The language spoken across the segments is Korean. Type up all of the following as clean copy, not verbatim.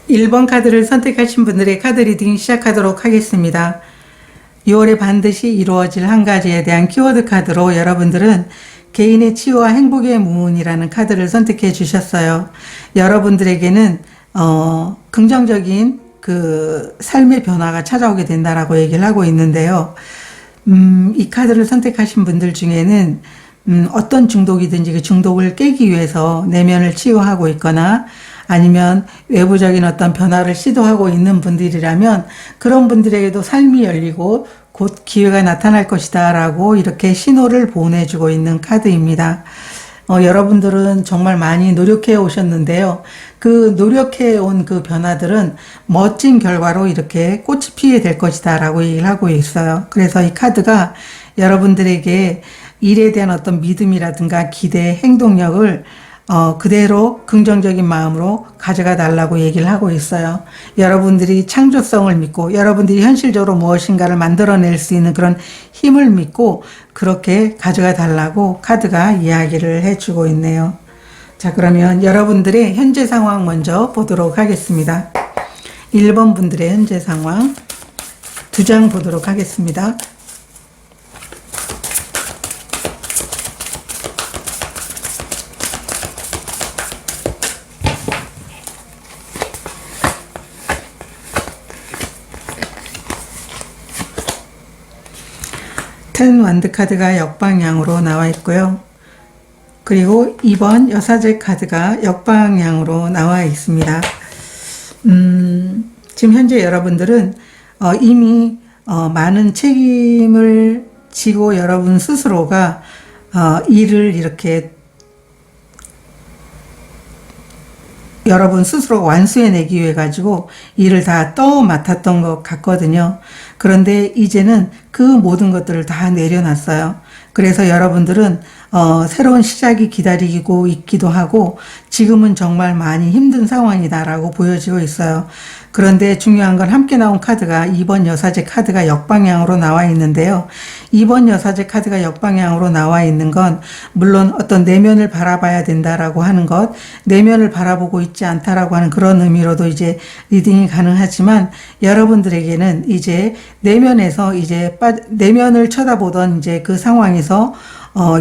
1번 카드를 선택하신 분들의 카드 리딩 시작하도록 하겠습니다. 6월에 반드시 이루어질 한 가지에 대한 키워드 카드로 여러분들은 개인의 치유와 행복의 문이라는 카드를 선택해 주셨어요. 여러분들에게는 긍정적인 그 삶의 변화가 찾아오게 된다라고 얘기를 하고 있는데요. 이 카드를 선택하신 분들 중에는 어떤 중독이든지 그 중독을 깨기 위해서 내면을 치유하고 있거나 아니면 외부적인 어떤 변화를 시도하고 있는 분들이라면 그런 분들에게도 삶이 열리고 곧 기회가 나타날 것이다 라고 이렇게 신호를 보내주고 있는 카드입니다. 여러분들은 정말 많이 노력해 오셨는데요. 그 노력해 온 그 변화들은 멋진 결과로 이렇게 꽃이 피게 될 것이다 라고 얘기를 하고 있어요. 그래서 이 카드가 여러분들에게 일에 대한 어떤 믿음이라든가 기대, 행동력을 그대로 긍정적인 마음으로 가져가 달라고 얘기를 하고 있어요. 여러분들이 창조성을 믿고 여러분들이 현실적으로 무엇인가를 만들어낼 수 있는 그런 힘을 믿고 그렇게 가져가 달라고 카드가 이야기를 해주고 있네요. 자, 그러면 여러분들의 현재 상황 먼저 보도록 하겠습니다. 1번 분들의 현재 상황 2장 보도록 하겠습니다. 텐 완드 카드가 역방향으로 나와 있고요. 그리고 2번 여사제 카드가 역방향으로 나와 있습니다. 지금 현재 여러분들은 이미 많은 책임을 지고 여러분 스스로가 일을 이렇게 여러분 스스로 완수해내기 위해 가지고 일을 다 맡았던 것 같거든요. 그런데 이제는 그 모든 것들을 다 내려놨어요. 그래서 여러분들은 새로운 시작이 기다리고 있기도 하고 지금은 정말 많이 힘든 상황이다라고 보여지고 있어요. 그런데 중요한 건 함께 나온 카드가 2번 여사제 카드가 역방향으로 나와 있는데요. 2번 여사제 카드가 역방향으로 나와 있는 건 물론 어떤 내면을 바라봐야 된다라고 하는 것, 내면을 바라보고 있지 않다라고 하는 그런 의미로도 이제 리딩이 가능하지만 여러분들에게는 이제 내면에서 이제 내면을 쳐다보던 이제 그 상황에서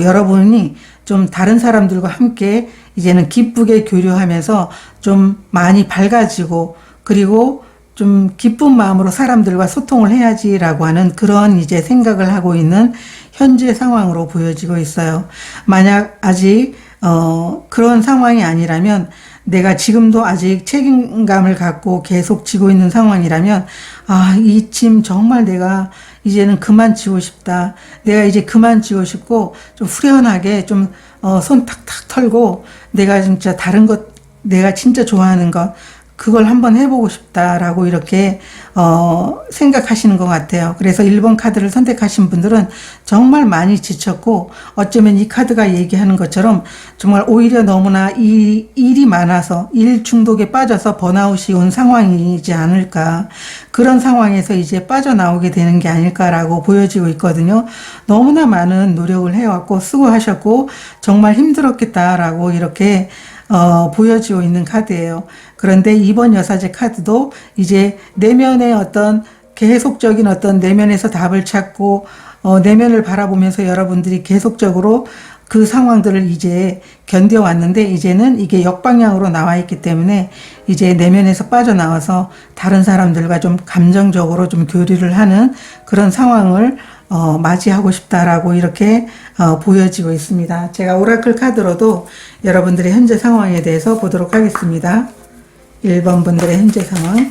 여러분이 좀 다른 사람들과 함께 이제는 기쁘게 교류하면서 좀 많이 밝아지고 그리고 좀 기쁜 마음으로 사람들과 소통을 해야지라고 하는 그런 이제 생각을 하고 있는 현재 상황으로 보여지고 있어요. 만약 아직 그런 상황이 아니라면 내가 지금도 아직 책임감을 갖고 계속 지고 있는 상황이라면 이 짐 정말 내가 이제는 그만 지고 싶다. 내가 이제 그만 지고 싶고 좀 후련하게 좀 손 탁탁 털고 내가 진짜 다른 것 내가 진짜 좋아하는 것 그걸 한번 해보고 싶다라고 이렇게 생각하시는 것 같아요. 그래서 1번 카드를 선택하신 분들은 정말 많이 지쳤고 어쩌면 이 카드가 얘기하는 것처럼 정말 오히려 너무나 일이 많아서 일 중독에 빠져서 번아웃이 온 상황이지 않을까, 그런 상황에서 이제 빠져나오게 되는 게 아닐까라고 보여지고 있거든요. 너무나 많은 노력을 해왔고 수고하셨고 정말 힘들었겠다라고 이렇게 보여지고 있는 카드예요. 그런데 2번 여사제 카드도 이제 내면의 어떤 계속적인 어떤 내면에서 답을 찾고 내면을 바라보면서 여러분들이 계속적으로 그 상황들을 이제 견뎌왔는데 이제는 이게 역방향으로 나와 있기 때문에 이제 내면에서 빠져나와서 다른 사람들과 좀 감정적으로 좀 교류를 하는 그런 상황을 맞이하고 싶다라고 이렇게 보여지고 있습니다. 제가 오라클 카드로도 여러분들의 현재 상황에 대해서 보도록 하겠습니다. 1번 분들의 현재 상황.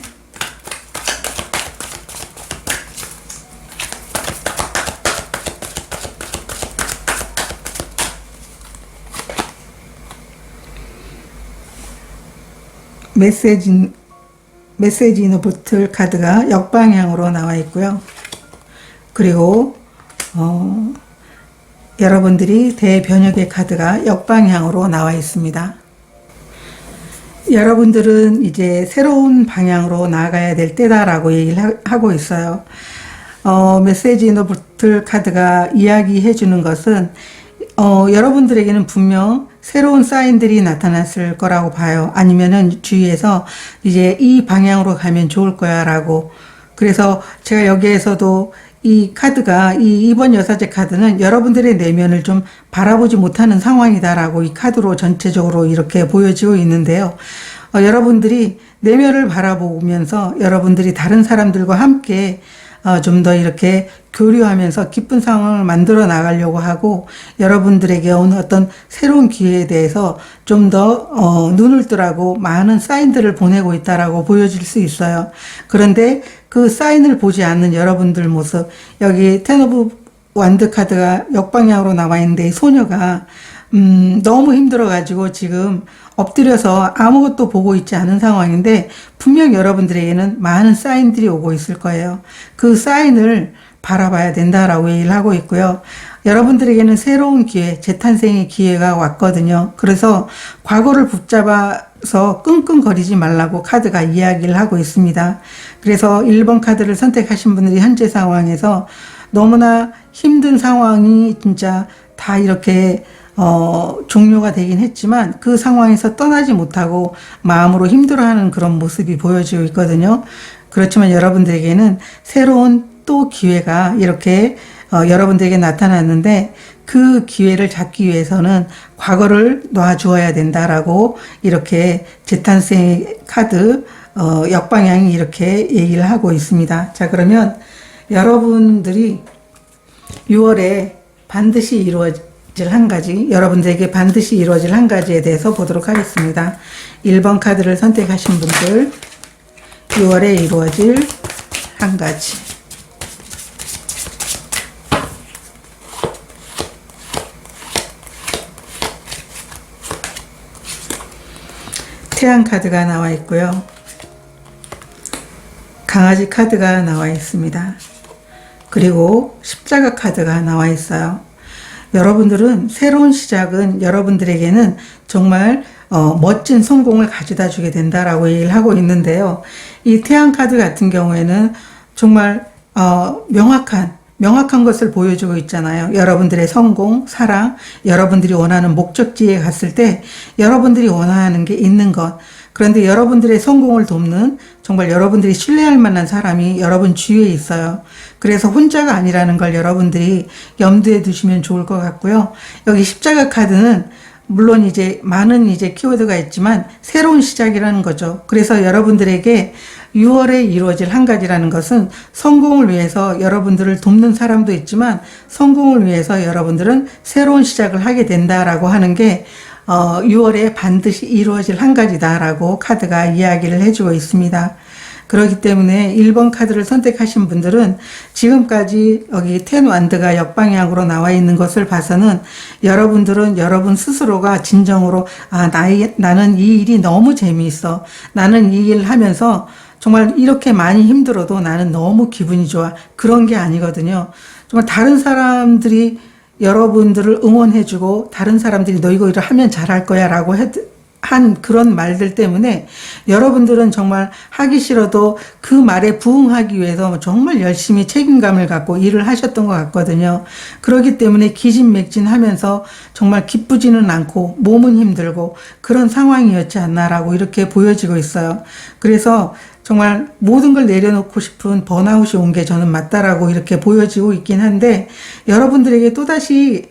메시지 이너 보틀 카드가 역방향으로 나와 있고요. 그리고 여러분들이 대변혁의 카드가 역방향으로 나와 있습니다. 여러분들은 이제 새로운 방향으로 나아가야 될 때다라고 얘기를 하고 있어요. 메시지 이너 보틀 카드가 이야기해 주는 것은 여러분들에게는 분명 새로운 사인들이 나타났을 거라고 봐요. 아니면은 주위에서 이제 이 방향으로 가면 좋을 거야 라고. 그래서 제가 여기에서도 이 카드가, 이 이번 여사제 카드는 여러분들의 내면을 좀 바라보지 못하는 상황이다라고 이 카드로 전체적으로 이렇게 보여지고 있는데요. 여러분들이 내면을 바라보면서 여러분들이 다른 사람들과 함께 좀 더 이렇게 교류하면서 기쁜 상황을 만들어 나가려고 하고, 여러분들에게 오는 어떤 새로운 기회에 대해서 좀 더 눈을 뜨라고 많은 사인들을 보내고 있다라고 보여질 수 있어요. 그런데 그 사인을 보지 않는 여러분들 모습, 여기 텐 오브 완드 카드가 역방향으로 나와 있는데 이 소녀가 너무 힘들어가지고 지금 엎드려서 아무것도 보고 있지 않은 상황인데, 분명 여러분들에게는 많은 사인들이 오고 있을 거예요. 그 사인을 바라봐야 된다라고 얘기를 하고 있고요. 여러분들에게는 새로운 기회, 재탄생의 기회가 왔거든요. 그래서 과거를 붙잡아서 끙끙거리지 말라고 카드가 이야기를 하고 있습니다. 그래서 1번 카드를 선택하신 분들이 현재 상황에서 너무나 힘든 상황이 진짜 다 이렇게 종료가 되긴 했지만 그 상황에서 떠나지 못하고 마음으로 힘들어하는 그런 모습이 보여지고 있거든요. 그렇지만 여러분들에게는 새로운 또 기회가 이렇게 여러분들에게 나타났는데, 그 기회를 잡기 위해서는 과거를 놔주어야 된다라고 이렇게 재탄생 카드 역방향이 이렇게 얘기를 하고 있습니다. 자, 그러면 여러분들이 6월에 반드시 이루어질 한 가지, 여러분들에게 반드시 이루어질 한 가지에 대해서 보도록 하겠습니다. 1번 카드를 선택하신 분들, 6월에 이루어질 한 가지. 태양 카드가 나와 있고요. 강아지 카드가 나와 있습니다. 그리고 십자가 카드가 나와 있어요. 여러분들은 새로운 시작은 여러분들에게는 정말 멋진 성공을 가져다 주게 된다라고 얘기를 하고 있는데요. 이 태양 카드 같은 경우에는 정말 명확한 것을 보여주고 있잖아요. 여러분들의 성공, 사랑, 여러분들이 원하는 목적지에 갔을 때 여러분들이 원하는 게 있는 것. 그런데 여러분들의 성공을 돕는 정말 여러분들이 신뢰할 만한 사람이 여러분 주위에 있어요. 그래서 혼자가 아니라는 걸 여러분들이 염두에 두시면 좋을 것 같고요. 여기 십자가 카드는 물론 이제 많은 이제 키워드가 있지만 새로운 시작이라는 거죠. 그래서 여러분들에게 6월에 이루어질 한 가지라는 것은 성공을 위해서 여러분들을 돕는 사람도 있지만, 성공을 위해서 여러분들은 새로운 시작을 하게 된다라고 하는 게 6월에 반드시 이루어질 한 가지다라고 카드가 이야기를 해주고 있습니다. 그렇기 때문에 1번 카드를 선택하신 분들은 지금까지 여기 텐 완드가 역방향으로 나와 있는 것을 봐서는 여러분들은 여러분 스스로가 진정으로 나는 이 일이 너무 재미있어. 나는 이 일을 하면서 정말 이렇게 많이 힘들어도 나는 너무 기분이 좋아. 그런 게 아니거든요. 정말 다른 사람들이 여러분들을 응원해주고 다른 사람들이 너 이거 하면 잘할 거야 라고 한 그런 말들 때문에 여러분들은 정말 하기 싫어도 그 말에 부응하기 위해서 정말 열심히 책임감을 갖고 일을 하셨던 것 같거든요. 그렇기 때문에 기진맥진하면서 정말 기쁘지는 않고 몸은 힘들고 그런 상황이었지 않나라고 이렇게 보여지고 있어요. 그래서 정말 모든 걸 내려놓고 싶은 번아웃이 온 게 저는 맞다라고 이렇게 보여지고 있긴 한데, 여러분들에게 또다시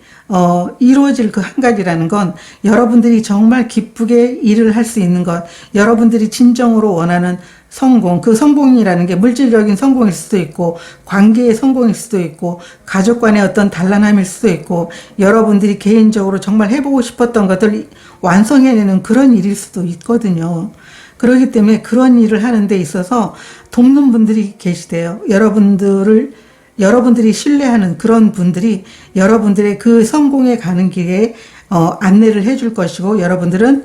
이루어질 그 한 가지라는 건 여러분들이 정말 기쁘게 일을 할 수 있는 것, 여러분들이 진정으로 원하는 성공, 그 성공이라는 게 물질적인 성공일 수도 있고 관계의 성공일 수도 있고 가족 간의 어떤 단란함일 수도 있고 여러분들이 개인적으로 정말 해보고 싶었던 것들을 완성해내는 그런 일일 수도 있거든요. 그렇기 때문에 그런 일을 하는 데 있어서 돕는 분들이 계시대요. 여러분들이 신뢰하는 그런 분들이 여러분들의 그 성공에 가는 길에 안내를 해줄 것이고, 여러분들은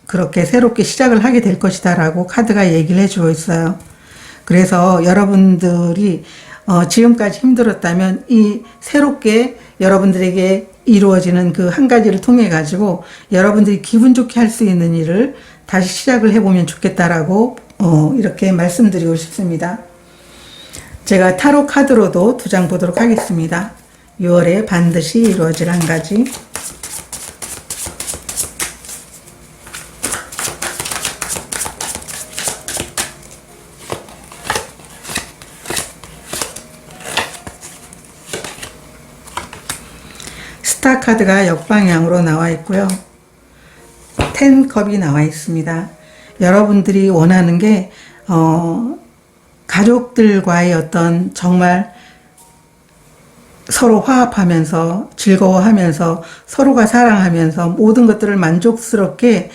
그렇게 새롭게 시작을 하게 될 것이다 라고 카드가 얘기를 해주고 있어요. 그래서 여러분들이 지금까지 힘들었다면 이 새롭게 여러분들에게 이루어지는 그 한 가지를 통해 가지고 여러분들이 기분 좋게 할 수 있는 일을 다시 시작을 해보면 좋겠다라고 이렇게 말씀드리고 싶습니다. 제가 타로 카드로도 2장 보도록 하겠습니다. 6월에 반드시 이루어질 한 가지. 스타 카드가 역방향으로 나와 있고요. 10컵이 나와 있습니다. 여러분들이 원하는 게 가족들과의 어떤 정말 서로 화합하면서 즐거워하면서 서로가 사랑하면서 모든 것들을 만족스럽게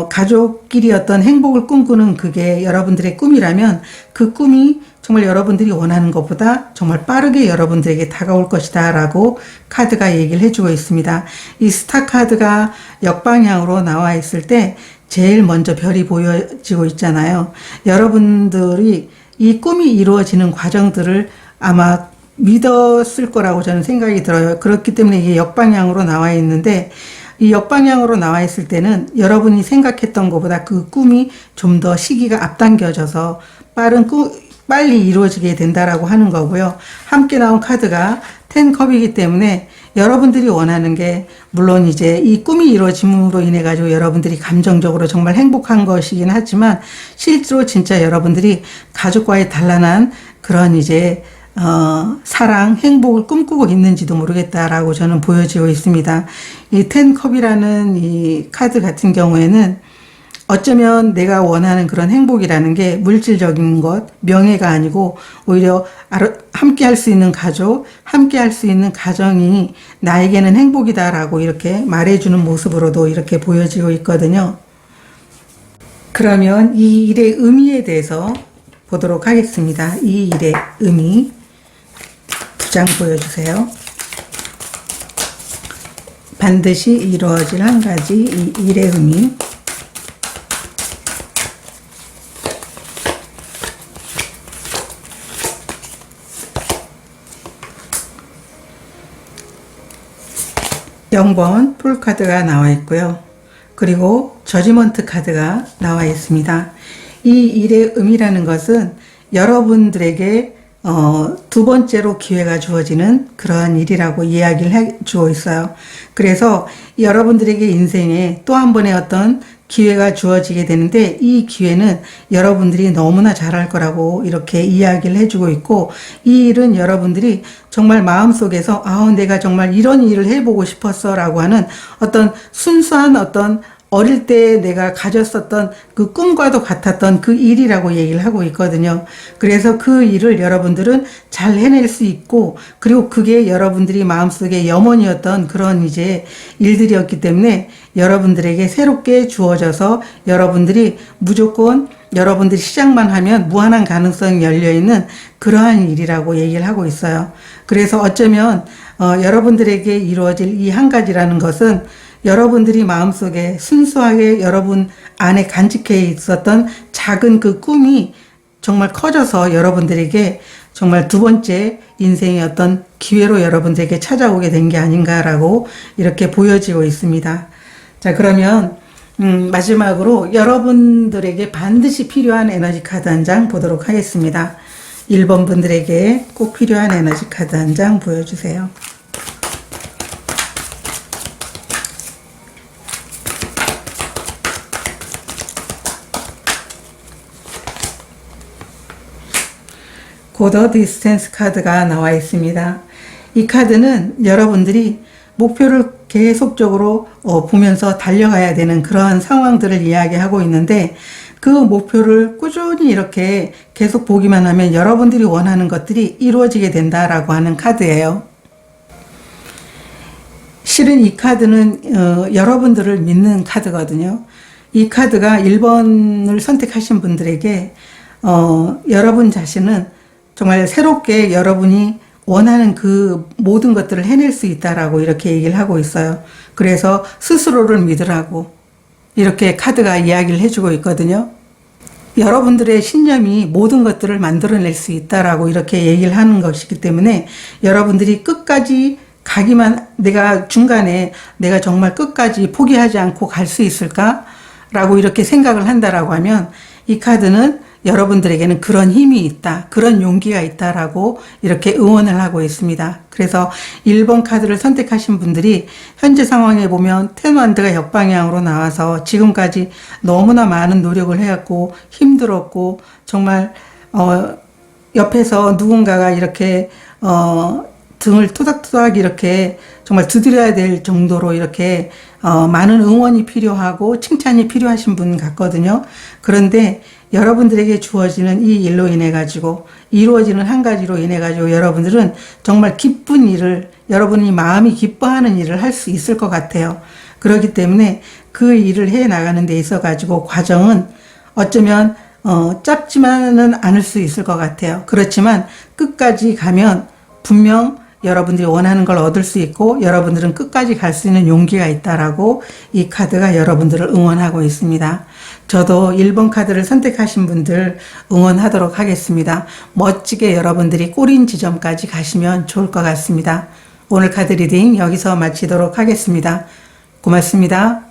가족끼리 어떤 행복을 꿈꾸는 그게 여러분들의 꿈이라면 그 꿈이 정말 여러분들이 원하는 것보다 정말 빠르게 여러분들에게 다가올 것이다 라고 카드가 얘기를 해주고 있습니다. 이 스타 카드가 역방향으로 나와 있을 때 제일 먼저 별이 보여지고 있잖아요. 여러분들이 이 꿈이 이루어지는 과정들을 아마 믿었을 거라고 저는 생각이 들어요. 그렇기 때문에 이게 역방향으로 나와 있는데 이 역방향으로 나와 있을 때는 여러분이 생각했던 것보다 그 꿈이 좀 더 시기가 앞당겨져서 빨리 이루어지게 된다라고 하는 거고요. 함께 나온 카드가 10컵이기 때문에 여러분들이 원하는 게 물론 이제 이 꿈이 이루어짐으로 인해 가지고 여러분들이 감정적으로 정말 행복한 것이긴 하지만 실제로 진짜 여러분들이 가족과의 단란한 그런 이제 사랑, 행복을 꿈꾸고 있는지도 모르겠다라고 저는 보여지고 있습니다. 이 10컵이라는 이 카드 같은 경우에는 어쩌면 내가 원하는 그런 행복이라는 게 물질적인 것, 명예가 아니고 오히려 함께 할 수 있는 가족, 함께 할 수 있는 가정이 나에게는 행복이다라고 이렇게 말해주는 모습으로도 이렇게 보여지고 있거든요. 그러면 이 일의 의미에 대해서 보도록 하겠습니다. 이 일의 의미 두 장 보여주세요. 반드시 이루어질 한 가지 이 일의 의미. (0번) 풀카드가 나와 있고요. 그리고 저지먼트 카드가 나와 있습니다. 이 일의 의미라는 것은 여러분들에게 두 번째로 기회가 주어지는 그러한 일이라고 이야기를 해주고 있어요. 그래서 여러분들에게 인생에 또 한 번의 어떤 기회가 주어지게 되는데 이 기회는 여러분들이 너무나 잘할 거라고 이렇게 이야기를 해주고 있고 이 일은 여러분들이 정말 마음속에서 내가 정말 이런 일을 해보고 싶었어 라고 하는 어떤 순수한 어떤 어릴 때 내가 가졌었던 그 꿈과도 같았던 그 일이라고 얘기를 하고 있거든요. 그래서 그 일을 여러분들은 잘 해낼 수 있고 그리고 그게 여러분들이 마음속에 염원이었던 그런 이제 일들이었기 때문에 여러분들에게 새롭게 주어져서 여러분들이 무조건 여러분들이 시작만 하면 무한한 가능성이 열려있는 그러한 일이라고 얘기를 하고 있어요. 그래서 어쩌면 여러분들에게 이루어질 이 한 가지라는 것은 여러분들이 마음속에 순수하게 여러분 안에 간직해 있었던 작은 그 꿈이 정말 커져서 여러분들에게 정말 두 번째 인생의 어떤 기회로 여러분들에게 찾아오게 된 게 아닌가라고 이렇게 보여지고 있습니다. 자, 그러면 마지막으로 여러분들에게 반드시 필요한 에너지 카드 한 장 보도록 하겠습니다. 1번 분들에게 꼭 필요한 에너지 카드 한 장 보여주세요. 고더 디스텐스 카드가 나와 있습니다. 이 카드는 여러분들이 목표를 계속적으로 보면서 달려가야 되는 그러한 상황들을 이야기하고 있는데 그 목표를 꾸준히 이렇게 계속 보기만 하면 여러분들이 원하는 것들이 이루어지게 된다라고 하는 카드예요. 실은 이 카드는 여러분들을 믿는 카드거든요. 이 카드가 1번을 선택하신 분들에게 여러분 자신은 정말 새롭게 여러분이 원하는 그 모든 것들을 해낼 수 있다라고 이렇게 얘기를 하고 있어요. 그래서 스스로를 믿으라고 이렇게 카드가 이야기를 해주고 있거든요. 여러분들의 신념이 모든 것들을 만들어낼 수 있다라고 이렇게 얘기를 하는 것이기 때문에 여러분들이 끝까지 가기만 내가 중간에 내가 정말 끝까지 포기하지 않고 갈 수 있을까? 라고 이렇게 생각을 한다라고 하면 이 카드는 여러분들에게는 그런 힘이 있다, 그런 용기가 있다라고 이렇게 응원을 하고 있습니다. 그래서 1번 카드를 선택하신 분들이 현재 상황에 보면 텐원드가 역방향으로 나와서 지금까지 너무나 많은 노력을 해왔고 힘들었고 정말 옆에서 누군가가 이렇게 등을 토닥토닥 이렇게 정말 두드려야 될 정도로 이렇게 많은 응원이 필요하고 칭찬이 필요하신 분 같거든요. 그런데 여러분들에게 주어지는 이 일로 인해 가지고 이루어지는 한 가지로 인해 가지고 여러분들은 정말 기쁜 일을, 여러분이 마음이 기뻐하는 일을 할 수 있을 것 같아요. 그렇기 때문에 그 일을 해 나가는 데 있어 가지고 과정은 어쩌면 짧지만은 않을 수 있을 것 같아요. 그렇지만 끝까지 가면 분명 여러분들이 원하는 걸 얻을 수 있고 여러분들은 끝까지 갈 수 있는 용기가 있다라고 이 카드가 여러분들을 응원하고 있습니다. 저도 1번 카드를 선택하신 분들 응원하도록 하겠습니다. 멋지게 여러분들이 꼬린 지점까지 가시면 좋을 것 같습니다. 오늘 카드 리딩 여기서 마치도록 하겠습니다. 고맙습니다.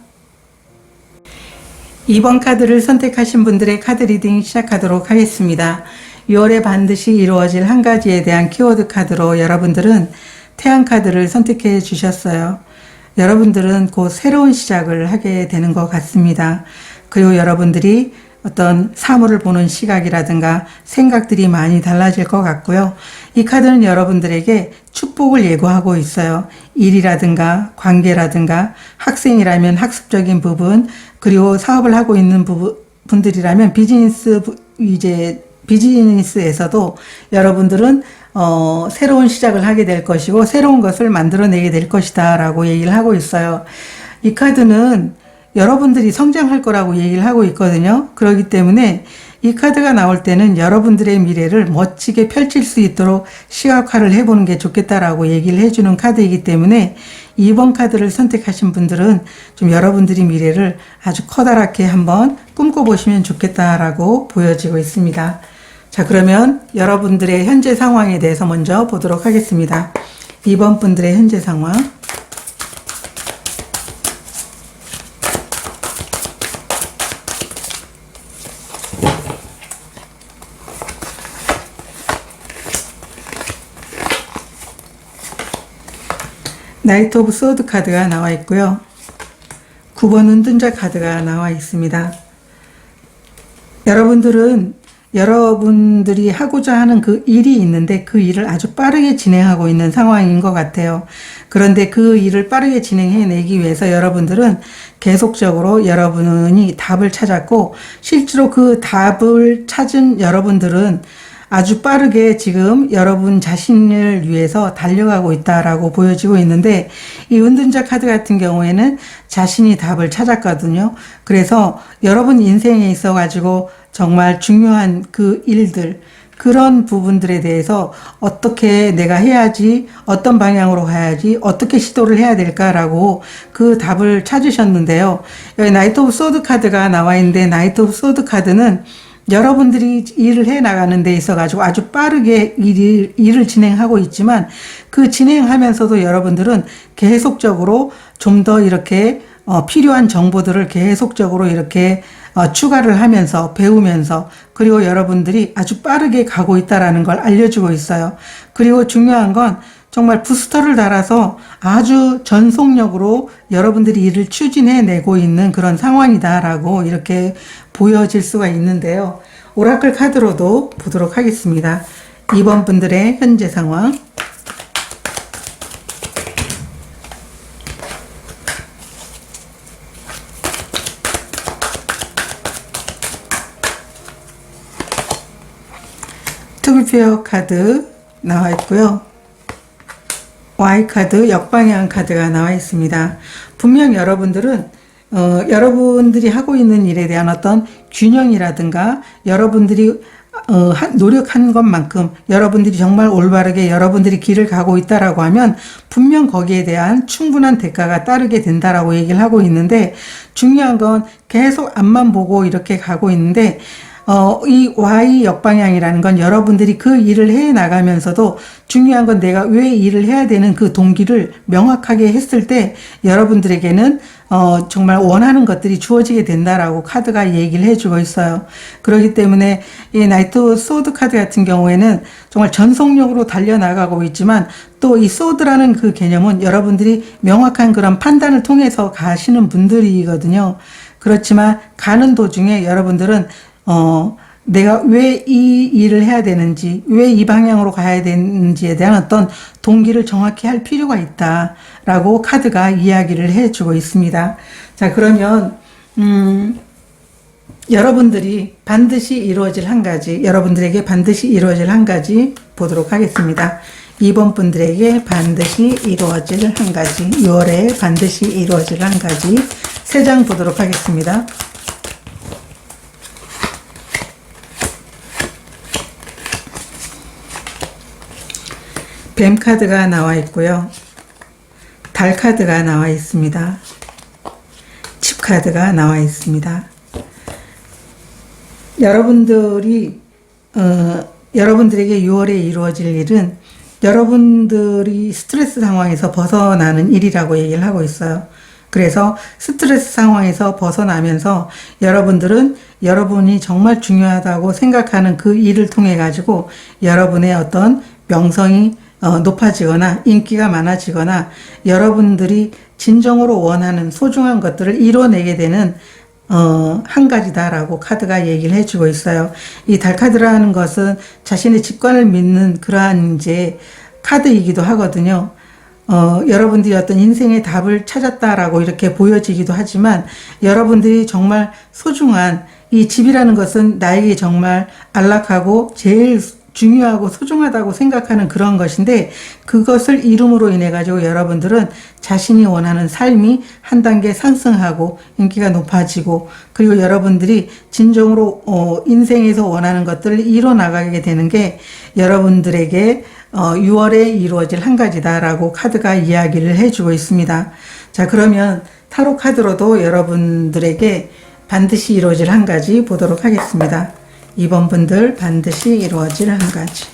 2번 카드를 선택하신 분들의 카드 리딩 시작하도록 하겠습니다. 6월에 반드시 이루어질 한 가지에 대한 키워드 카드로 여러분들은 태양 카드를 선택해 주셨어요. 여러분들은 곧 새로운 시작을 하게 되는 것 같습니다. 그리고 여러분들이 어떤 사물을 보는 시각이라든가 생각들이 많이 달라질 것 같고요. 이 카드는 여러분들에게 축복을 예고하고 있어요. 일이라든가 관계라든가 학생이라면 학습적인 부분, 그리고 사업을 하고 있는 분들이라면 비즈니스에서도 여러분들은 새로운 시작을 하게 될 것이고 새로운 것을 만들어내게 될 것이다 라고 얘기를 하고 있어요. 이 카드는 여러분들이 성장할 거라고 얘기를 하고 있거든요. 그렇기 때문에 이 카드가 나올 때는 여러분들의 미래를 멋지게 펼칠 수 있도록 시각화를 해보는 게 좋겠다라고 얘기를 해주는 카드이기 때문에 2번 카드를 선택하신 분들은 좀 여러분들이 미래를 아주 커다랗게 한번 꿈꿔보시면 좋겠다라고 보여지고 있습니다. 자, 그러면 여러분들의 현재 상황에 대해서 먼저 보도록 하겠습니다. 2번 분들의 현재 상황. 나이트 오브 소드 카드가 나와 있고요. 9번 은둔자 카드가 나와 있습니다. 여러분들은 여러분들이 하고자 하는 그 일이 있는데 그 일을 아주 빠르게 진행하고 있는 상황인 것 같아요. 그런데 그 일을 빠르게 진행해내기 위해서 여러분들은 계속적으로 여러분이 답을 찾았고 실제로 그 답을 찾은 여러분들은 아주 빠르게 지금 여러분 자신을 위해서 달려가고 있다라고 보여지고 있는데 이 은둔자 카드 같은 경우에는 자신이 답을 찾았거든요. 그래서 여러분 인생에 있어 가지고 정말 중요한 그 일들, 그런 부분들에 대해서 어떻게 내가 해야지, 어떤 방향으로 가야지, 어떻게 시도를 해야 될까라고 그 답을 찾으셨는데요. 여기 나이트 오브 소드 카드가 나와 있는데 나이트 오브 소드 카드는 여러분들이 일을 해 나가는 데 있어 가지고 아주 빠르게 일을 진행하고 있지만 그 진행하면서도 여러분들은 계속적으로 좀 더 이렇게 필요한 정보들을 계속적으로 이렇게 추가를 하면서 배우면서 그리고 여러분들이 아주 빠르게 가고 있다라는 걸 알려주고 있어요. 그리고 중요한 건 정말 부스터를 달아서 아주 전속력으로 여러분들이 일을 추진해내고 있는 그런 상황이다라고 이렇게 보여질 수가 있는데요. 오라클 카드로도 보도록 하겠습니다. 2번 분들의 현재 상황. 투비페어 카드 나와 있고요. Y카드, 역방향 카드가 나와 있습니다. 분명 여러분들은 여러분들이 하고 있는 일에 대한 어떤 균형이라든가 여러분들이 노력한 것만큼 여러분들이 정말 올바르게 여러분들이 길을 가고 있다라고 하면 분명 거기에 대한 충분한 대가가 따르게 된다라고 얘기를 하고 있는데 중요한 건 계속 앞만 보고 이렇게 가고 있는데 이 Y 역방향이라는 건 여러분들이 그 일을 해 나가면서도 중요한 건 내가 왜 일을 해야 되는 그 동기를 명확하게 했을 때 여러분들에게는 정말 원하는 것들이 주어지게 된다라고 카드가 얘기를 해주고 있어요. 그렇기 때문에 이 나이트 소드 카드 같은 경우에는 정말 전속력으로 달려나가고 있지만 또 이 소드라는 그 개념은 여러분들이 명확한 그런 판단을 통해서 가시는 분들이거든요. 그렇지만 가는 도중에 여러분들은 내가 왜 이 일을 해야 되는지, 왜 이 방향으로 가야 되는지에 대한 어떤 동기를 정확히 할 필요가 있다라고 카드가 이야기를 해주고 있습니다. 자, 그러면 여러분들이 반드시 이루어질 한 가지, 여러분들에게 반드시 이루어질 한 가지 보도록 하겠습니다. 2번 분들에게 반드시 이루어질 한 가지, 6월에 반드시 이루어질 한 가지 3장 보도록 하겠습니다. 뱀 카드가 나와 있고요. 달 카드가 나와 있습니다. 칩 카드가 나와 있습니다. 여러분들에게 6월에 이루어질 일은 여러분들이 스트레스 상황에서 벗어나는 일이라고 얘기를 하고 있어요. 그래서 스트레스 상황에서 벗어나면서 여러분들은 여러분이 정말 중요하다고 생각하는 그 일을 통해 가지고 여러분의 어떤 명성이 높아지거나 인기가 많아지거나 여러분들이 진정으로 원하는 소중한 것들을 이뤄내게 되는 한 가지다라고 카드가 얘기를 해주고 있어요. 이 달카드라는 것은 자신의 직관을 믿는 그러한 이제 카드이기도 하거든요. 여러분들이 어떤 인생의 답을 찾았다라고 이렇게 보여지기도 하지만 여러분들이 정말 소중한 이 집이라는 것은 나에게 정말 안락하고 제일 중요하고 소중하다고 생각하는 그런 것인데 그것을 이룸으로 인해 가지고 여러분들은 자신이 원하는 삶이 한 단계 상승하고 인기가 높아지고 그리고 여러분들이 진정으로 인생에서 원하는 것들을 이뤄나가게 되는 게 여러분들에게 6월에 이루어질 한 가지다라고 카드가 이야기를 해주고 있습니다. 자, 그러면 타로 카드로도 여러분들에게 반드시 이루어질 한 가지 보도록 하겠습니다. 2번 분들 반드시 이루어질 한 가지.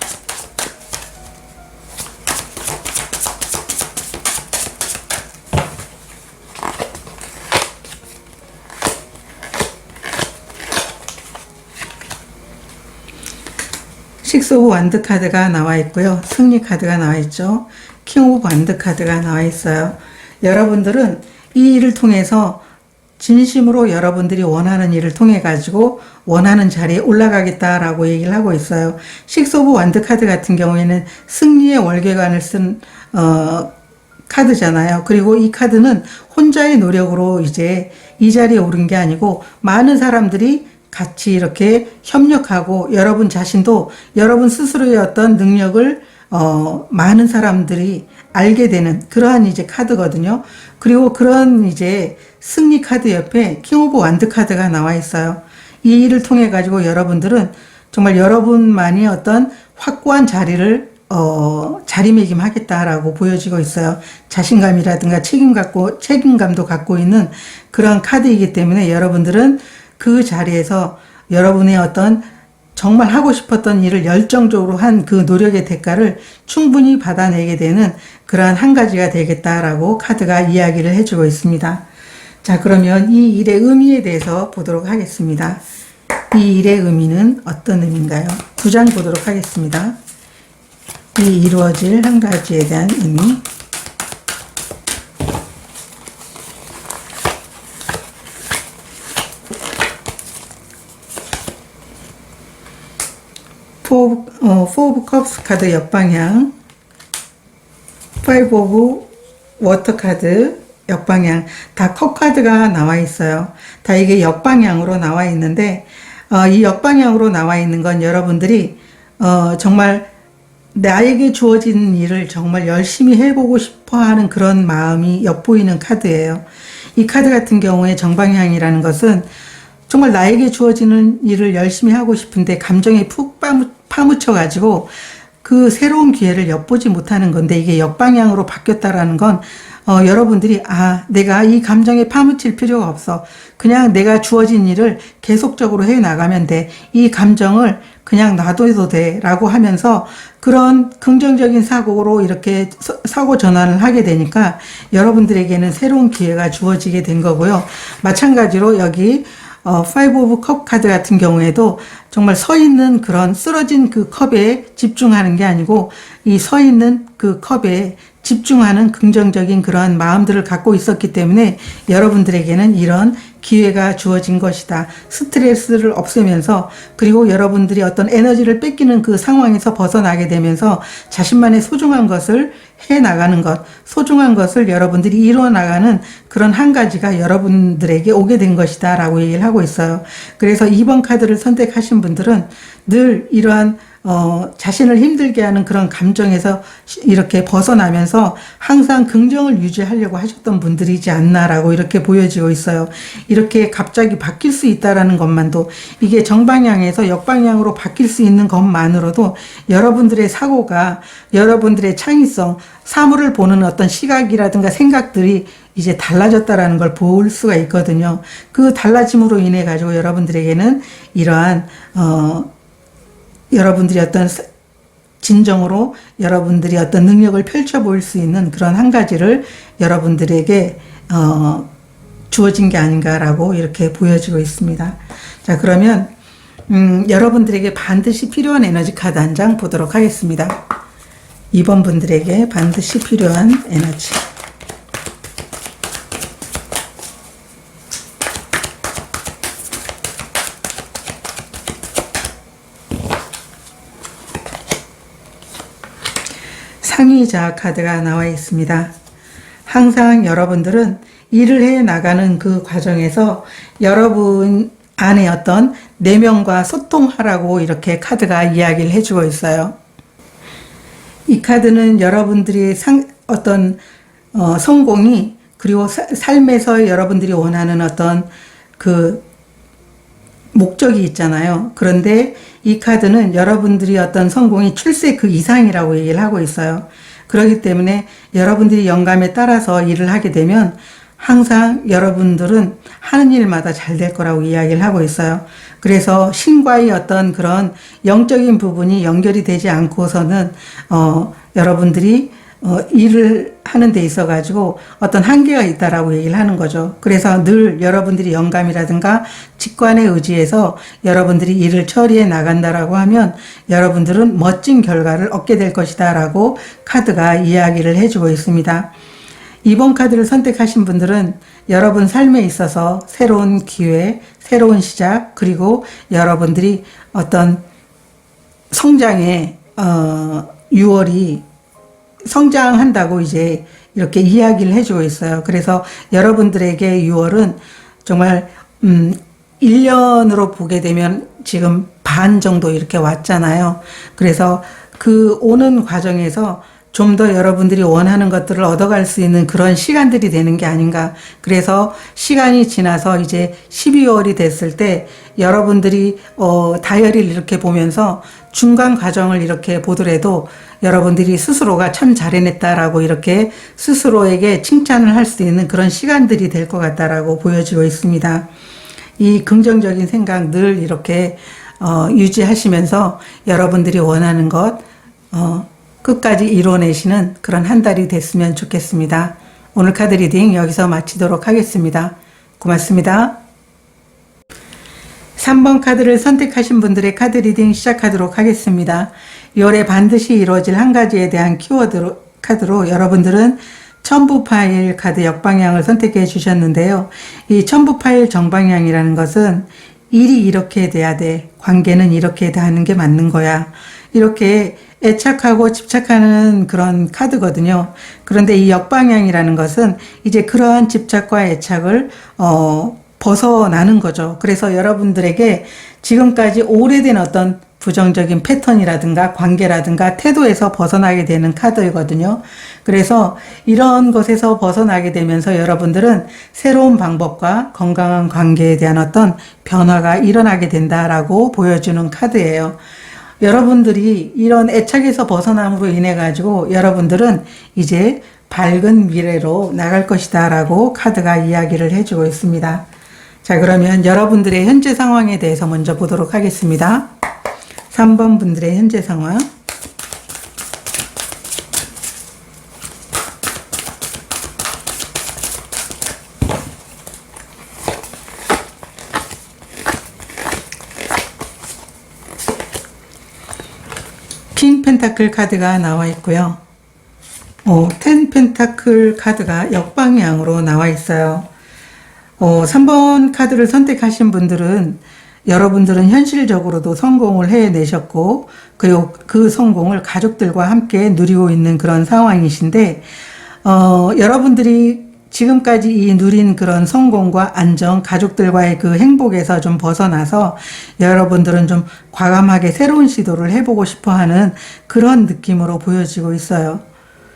식스 오브 완드 카드가 나와 있고요. 승리 카드가 나와 있죠. 킹 오브 완드 카드가 나와 있어요. 여러분들은 이 일을 통해서 진심으로 여러분들이 원하는 일을 통해 가지고 원하는 자리에 올라가겠다라고 얘기를 하고 있어요. 식스 오브 완드 카드 같은 경우에는 승리의 월계관을 쓴 카드잖아요. 그리고 이 카드는 혼자의 노력으로 이제 이 자리에 오른 게 아니고 많은 사람들이 같이 이렇게 협력하고 여러분 자신도 여러분 스스로의 어떤 능력을 많은 사람들이 알게 되는 그러한 이제 카드거든요. 그리고 그런 이제 승리 카드 옆에 킹 오브 완드 카드가 나와 있어요. 이 일을 통해 가지고 여러분들은 정말 여러분만이 어떤 확고한 자리를 자리매김하겠다라고 보여지고 있어요. 자신감이라든가 책임감도 갖고 있는 그런 카드이기 때문에 여러분들은 그 자리에서 여러분의 어떤 정말 하고 싶었던 일을 열정적으로 한 그 노력의 대가를 충분히 받아내게 되는 그러한 한 가지가 되겠다라고 카드가 이야기를 해주고 있습니다. 자, 그러면 이 일의 의미에 대해서 보도록 하겠습니다. 이 일의 의미는 어떤 의미인가요? 2장 보도록 하겠습니다. 이 이루어질 한 가지에 대한 의미. 포 오브 컵스 카드 옆방향, 5 오브 워터 카드 옆방향, 다 컵 카드가 나와 있어요. 다 이게 옆방향으로 나와 있는데 이 옆방향으로 나와 있는 건 여러분들이 정말 나에게 주어진 일을 정말 열심히 해보고 싶어 하는 그런 마음이 엿보이는 카드예요. 이 카드 같은 경우에 정방향이라는 것은 정말 나에게 주어지는 일을 열심히 하고 싶은데 감정에 푹 파묻혀가지고 그 새로운 기회를 엿보지 못하는 건데 이게 역방향으로 바뀌었다라는 건 여러분들이 내가 이 감정에 파묻힐 필요가 없어. 그냥 내가 주어진 일을 계속적으로 해 나가면 돼. 이 감정을 그냥 놔둬도 돼. 라고 하면서 그런 긍정적인 사고로 이렇게 사고 전환을 하게 되니까 여러분들에게는 새로운 기회가 주어지게 된 거고요. 마찬가지로 여기 5 오브 컵 카드 같은 경우에도 정말 서 있는 그런 쓰러진 그 컵에 집중하는 게 아니고 이 서 있는 그 컵에 집중하는 긍정적인 그런 마음들을 갖고 있었기 때문에 여러분들에게는 이런 기회가 주어진 것이다. 스트레스를 없애면서, 그리고 여러분들이 어떤 에너지를 뺏기는 그 상황에서 벗어나게 되면서 자신만의 소중한 것을 해나가는 것, 소중한 것을 여러분들이 이루어나가는 그런 한 가지가 여러분들에게 오게 된 것이다 라고 얘기를 하고 있어요. 그래서 2번 카드를 선택하신 분들은 늘 이러한 자신을 힘들게 하는 그런 감정에서 이렇게 벗어나면서 항상 긍정을 유지하려고 하셨던 분들이지 않나라고 이렇게 보여지고 있어요. 이렇게 갑자기 바뀔 수 있다라는 것만도, 이게 정방향에서 역방향으로 바뀔 수 있는 것만으로도 여러분들의 사고가, 여러분들의 창의성, 사물을 보는 어떤 시각이라든가 생각들이 이제 달라졌다라는 걸 볼 수가 있거든요. 그 달라짐으로 인해 가지고 여러분들에게는 이러한 여러분들이 어떤 진정으로 여러분들이 어떤 능력을 펼쳐 보일 수 있는 그런 한 가지를 여러분들에게 주어진 게 아닌가라고 이렇게 보여지고 있습니다. 자, 그러면 여러분들에게 반드시 필요한 에너지 카드 한 장 보도록 하겠습니다. 2번 분들에게 반드시 필요한 에너지. 상의자 카드가 나와 있습니다. 항상 여러분들은 일을 해 나가는 그 과정에서 여러분 안에 어떤 내면과 소통하라고 이렇게 카드가 이야기를 해주고 있어요. 이 카드는 여러분들이 어떤 성공이, 그리고 삶에서 여러분들이 원하는 어떤 그 목적이 있잖아요. 그런데 이 카드는 여러분들이 어떤 성공이 출세 그 이상이라고 얘기를 하고 있어요. 그렇기 때문에 여러분들이 영감에 따라서 일을 하게 되면 항상 여러분들은 하는 일마다 잘 될 거라고 이야기를 하고 있어요. 그래서 신과의 어떤 그런 영적인 부분이 연결이 되지 않고서는 여러분들이 일을 하는 데 있어 가지고 어떤 한계가 있다라고 얘기를 하는 거죠. 그래서 늘 여러분들이 영감이라든가 직관에 의지해서 여러분들이 일을 처리해 나간다라고 하면 여러분들은 멋진 결과를 얻게 될 것이다 라고 카드가 이야기를 해주고 있습니다. 2번 카드를 선택하신 분들은 여러분 삶에 있어서 새로운 기회, 새로운 시작, 그리고 여러분들이 어떤 성장의 6월이 성장한다고 이제 이렇게 이야기를 해주고 있어요. 그래서 여러분들에게 6월은 정말 1년으로 보게 되면 지금 반 정도 이렇게 왔잖아요. 그래서 그 오는 과정에서 좀 더 여러분들이 원하는 것들을 얻어갈 수 있는 그런 시간들이 되는 게 아닌가. 그래서 시간이 지나서 이제 12월이 됐을 때 여러분들이 다이어리를 이렇게 보면서 중간 과정을 이렇게 보더라도 여러분들이 스스로가 참 잘해냈다라고 이렇게 스스로에게 칭찬을 할 수 있는 그런 시간들이 될 것 같다라고 보여지고 있습니다. 이 긍정적인 생각 늘 이렇게 유지하시면서 여러분들이 원하는 것 끝까지 이뤄내시는 그런 한 달이 됐으면 좋겠습니다. 오늘 카드 리딩 여기서 마치도록 하겠습니다. 고맙습니다. 3번 카드를 선택하신 분들의 카드 리딩 시작하도록 하겠습니다. 6월에 반드시 이루어질 한 가지에 대한 키워드 카드로 여러분들은 첨부 파일 카드 역방향을 선택해 주셨는데요. 이 첨부 파일 정방향이라는 것은 일이 이렇게 돼야 돼. 관계는 이렇게 하는 게 맞는 거야. 이렇게 애착하고 집착하는 그런 카드거든요. 그런데 이 역방향이라는 것은 이제 그러한 집착과 애착을 벗어나는 거죠. 그래서 여러분들에게 지금까지 오래된 어떤 부정적인 패턴이라든가 관계라든가 태도에서 벗어나게 되는 카드이거든요. 그래서 이런 것에서 벗어나게 되면서 여러분들은 새로운 방법과 건강한 관계에 대한 어떤 변화가 일어나게 된다라고 보여주는 카드예요. 여러분들이 이런 애착에서 벗어남으로 인해 가지고 여러분들은 이제 밝은 미래로 나갈 것이다 라고 카드가 이야기를 해주고 있습니다. 자, 그러면 여러분들의 현재 상황에 대해서 먼저 보도록 하겠습니다. 3번 분들의 현재 상황. 킹 펜타클 카드가 나와 있고요. 텐 펜타클 카드가 역방향으로 나와 있어요. 3번 카드를 선택하신 분들은 여러분들은 현실적으로도 성공을 해내셨고 그리고 그 성공을 가족들과 함께 누리고 있는 그런 상황이신데 여러분들이 지금까지 이 누린 그런 성공과 안정, 가족들과의 그 행복에서 좀 벗어나서 여러분들은 좀 과감하게 새로운 시도를 해보고 싶어 하는 그런 느낌으로 보여지고 있어요.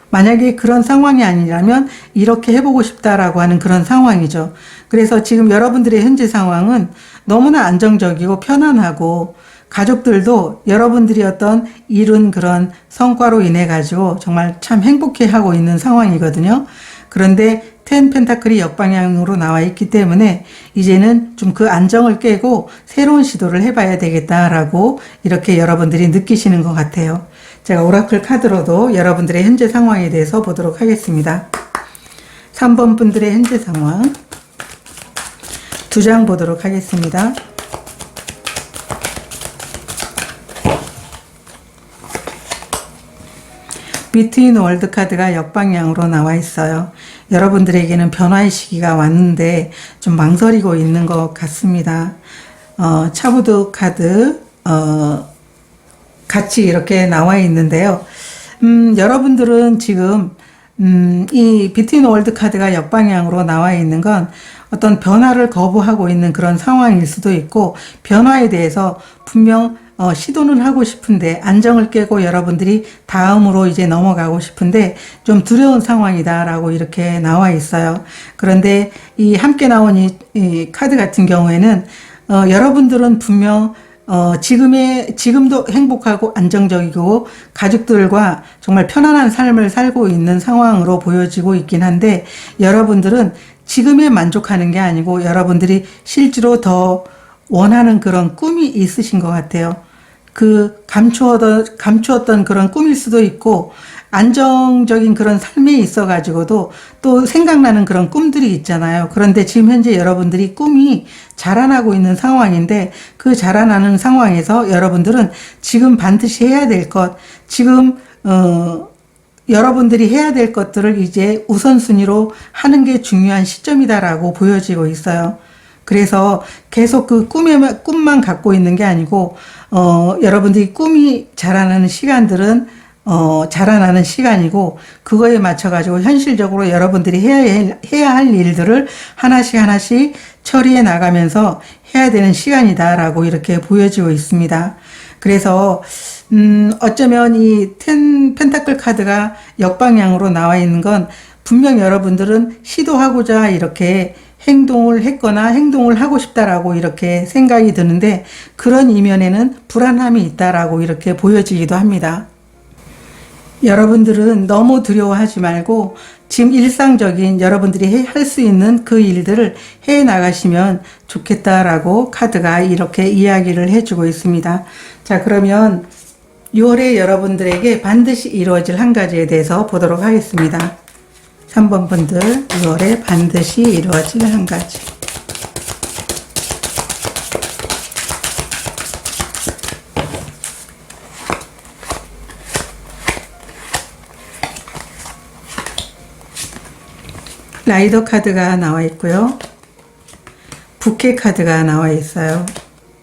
만약에 그런 상황이 아니라면 이렇게 해보고 싶다라고 하는 그런 상황이죠. 그래서 지금 여러분들의 현재 상황은 너무나 안정적이고 편안하고 가족들도 여러분들이 어떤 이룬 그런 성과로 인해 가지고 정말 참 행복해 하고 있는 상황이거든요. 그런데 텐 펜타클이 역방향으로 나와 있기 때문에 이제는 좀 그 안정을 깨고 새로운 시도를 해봐야 되겠다라고 이렇게 여러분들이 느끼시는 것 같아요. 제가 오라클 카드로도 여러분들의 현재 상황에 대해서 보도록 하겠습니다. 3번 분들의 현재 상황 2장 보도록 하겠습니다. 비트윈 월드 카드가 역방향으로 나와 있어요. 여러분들에게는 변화의 시기가 왔는데 좀 망설이고 있는 것 같습니다. 차부드 카드 같이 이렇게 나와 있는데요. 여러분들은 지금 이 비트윈 월드 카드가 역방향으로 나와 있는 건 어떤 변화를 거부하고 있는 그런 상황일 수도 있고 변화에 대해서 분명 시도는 하고 싶은데 안정을 깨고 여러분들이 다음으로 이제 넘어가고 싶은데 좀 두려운 상황이다라고 이렇게 나와 있어요. 그런데 이 함께 나온 이 카드 같은 경우에는 여러분들은 분명 지금도 행복하고 안정적이고 가족들과 정말 편안한 삶을 살고 있는 상황으로 보여지고 있긴 한데 여러분들은 지금에 만족하는 게 아니고 여러분들이 실제로 더 원하는 그런 꿈이 있으신 것 같아요. 그 감추었던 그런 꿈일 수도 있고 안정적인 그런 삶에 있어 가지고도 또 생각나는 그런 꿈들이 있잖아요. 그런데 지금 현재 여러분들이 꿈이 자라나고 있는 상황인데 그 자라나는 상황에서 여러분들은 지금 반드시 해야 될 것, 지금 여러분들이 해야 될 것들을 이제 우선순위로 하는 게 중요한 시점이다라고 보여지고 있어요. 그래서 계속 그 꿈만 갖고 있는 게 아니고 여러분들이 꿈이 자라나는 시간들은 자라나는 시간이고 그거에 맞춰 가지고 현실적으로 여러분들이 해야 할 일들을 하나씩 처리해 나가면서 해야 되는 시간이다라고 이렇게 보여지고 있습니다. 그래서 어쩌면 이 텐 펜타클 카드가 역방향으로 나와 있는 건 분명 여러분들은 시도하고자 이렇게 행동을 했거나 행동을 하고 싶다라고 이렇게 생각이 드는데 그런 이면에는 불안함이 있다라고 이렇게 보여지기도 합니다. 여러분들은 너무 두려워하지 말고 지금 일상적인 여러분들이 할 수 있는 그 일들을 해 나가시면 좋겠다라고 카드가 이렇게 이야기를 해주고 있습니다. 자, 그러면 6월에 여러분들에게 반드시 이루어질 한 가지에 대해서 보도록 하겠습니다. 3번 분들 6월에 반드시 이루어질 한 가지. 라이더 카드가 나와 있고요. 부캐 카드가 나와 있어요.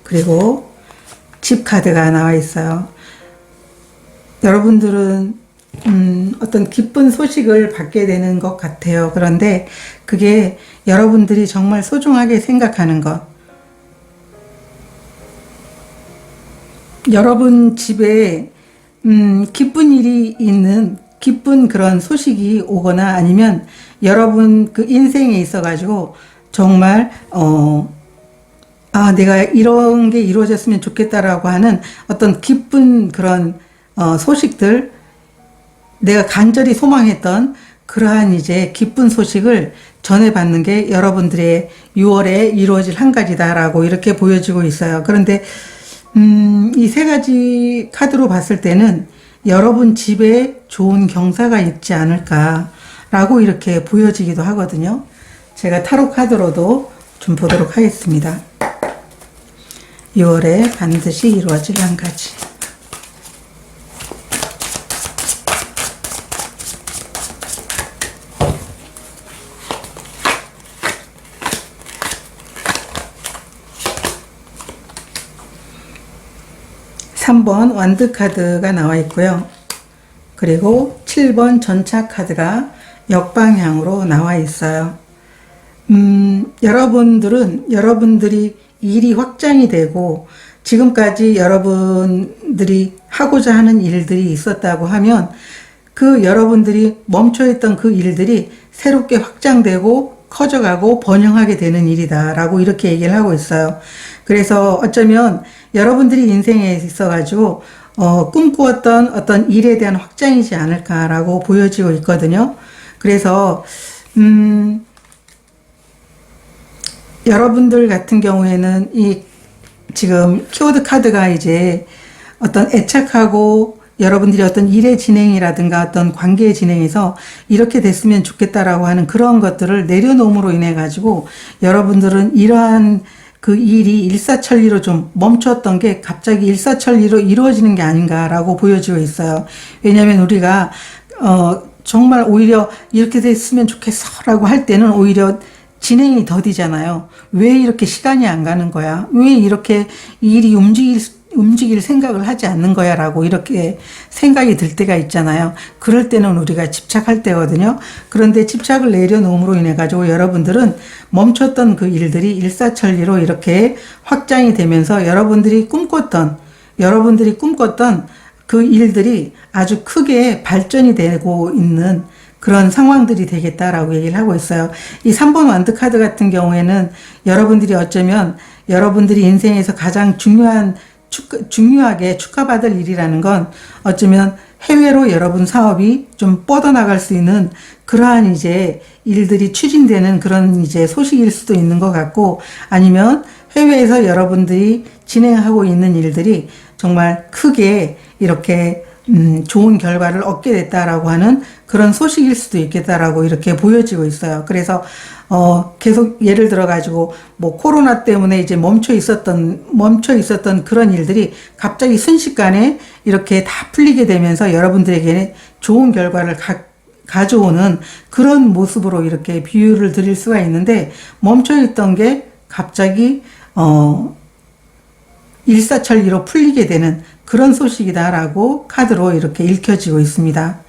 그리고 집 카드가 나와 있어요. 여러분들은 어떤 기쁜 소식을 받게 되는 것 같아요. 그런데 그게 여러분들이 정말 소중하게 생각하는 것. 여러분 집에 기쁜 일이 있는 기쁜 그런 소식이 오거나 아니면 여러분 그 인생에 있어 가지고 정말 내가 이런 게 이루어졌으면 좋겠다라고 하는 어떤 기쁜 그런 소식들, 내가 간절히 소망했던 그러한 이제 기쁜 소식을 전해받는 게 여러분들의 6월에 이루어질 한 가지다라고 이렇게 보여지고 있어요. 그런데 이 세 가지 카드로 봤을 때는 여러분 집에 좋은 경사가 있지 않을까라고 이렇게 보여지기도 하거든요. 제가 타로 카드로도 좀 보도록 하겠습니다. 6월에 반드시 이루어질 한 가지. 3번 완드 카드가 나와 있고요. 그리고 7번 전차 카드가 역방향으로 나와 있어요. 여러분들이 일이 확장이 되고 지금까지 여러분들이 하고자 하는 일들이 있었다고 하면 그 여러분들이 멈춰있던 그 일들이 새롭게 확장되고 커져가고 번영하게 되는 일이다라고 이렇게 얘기를 하고 있어요. 그래서 어쩌면 여러분들이 인생에 있어가지고 꿈꾸었던 어떤 일에 대한 확장이지 않을까라고 보여지고 있거든요. 그래서 여러분들 같은 경우에는 이 지금 키워드 카드가 이제 어떤 애착하고 여러분들이 어떤 일의 진행이라든가 어떤 관계의 진행에서 이렇게 됐으면 좋겠다라고 하는 그런 것들을 내려놓음으로 인해 가지고 여러분들은 이러한 그 일이 일사천리로 좀 멈췄던 게 갑자기 일사천리로 이루어지는 게 아닌가라고 보여지고 있어요. 왜냐하면 우리가 정말 오히려 이렇게 됐으면 좋겠어라고 할 때는 오히려 진행이 더디잖아요. 왜 이렇게 시간이 안 가는 거야? 왜 이렇게 일이 움직일 생각을 하지 않는 거야? 라고 이렇게 생각이 들 때가 있잖아요. 그럴 때는 우리가 집착할 때거든요. 그런데 집착을 내려놓음으로 인해 가지고 여러분들은 멈췄던 그 일들이 일사천리로 이렇게 확장이 되면서 여러분들이 꿈꿨던 그 일들이 아주 크게 발전이 되고 있는 그런 상황들이 되겠다라고 얘기를 하고 있어요. 이 3번 완드 카드 같은 경우에는 여러분들이 어쩌면 여러분들이 인생에서 가장 중요하게 축하받을 일이라는 건 어쩌면 해외로 여러분 사업이 좀 뻗어나갈 수 있는 그러한 이제 일들이 추진되는 그런 이제 소식일 수도 있는 것 같고, 아니면 해외에서 여러분들이 진행하고 있는 일들이 정말 크게 이렇게 좋은 결과를 얻게 됐다라고 하는 그런 소식일 수도 있겠다라고 이렇게 보여지고 있어요. 그래서 계속 예를 들어 가지고 뭐 코로나 때문에 이제 멈춰 있었던 그런 일들이 갑자기 순식간에 이렇게 다 풀리게 되면서 여러분들에게 좋은 결과를 가져오는 그런 모습으로 이렇게 비유를 드릴 수가 있는데, 멈춰 있던 게 갑자기 일사천리로 풀리게 되는 그런 소식이다라고 카드로 이렇게 읽혀지고 있습니다.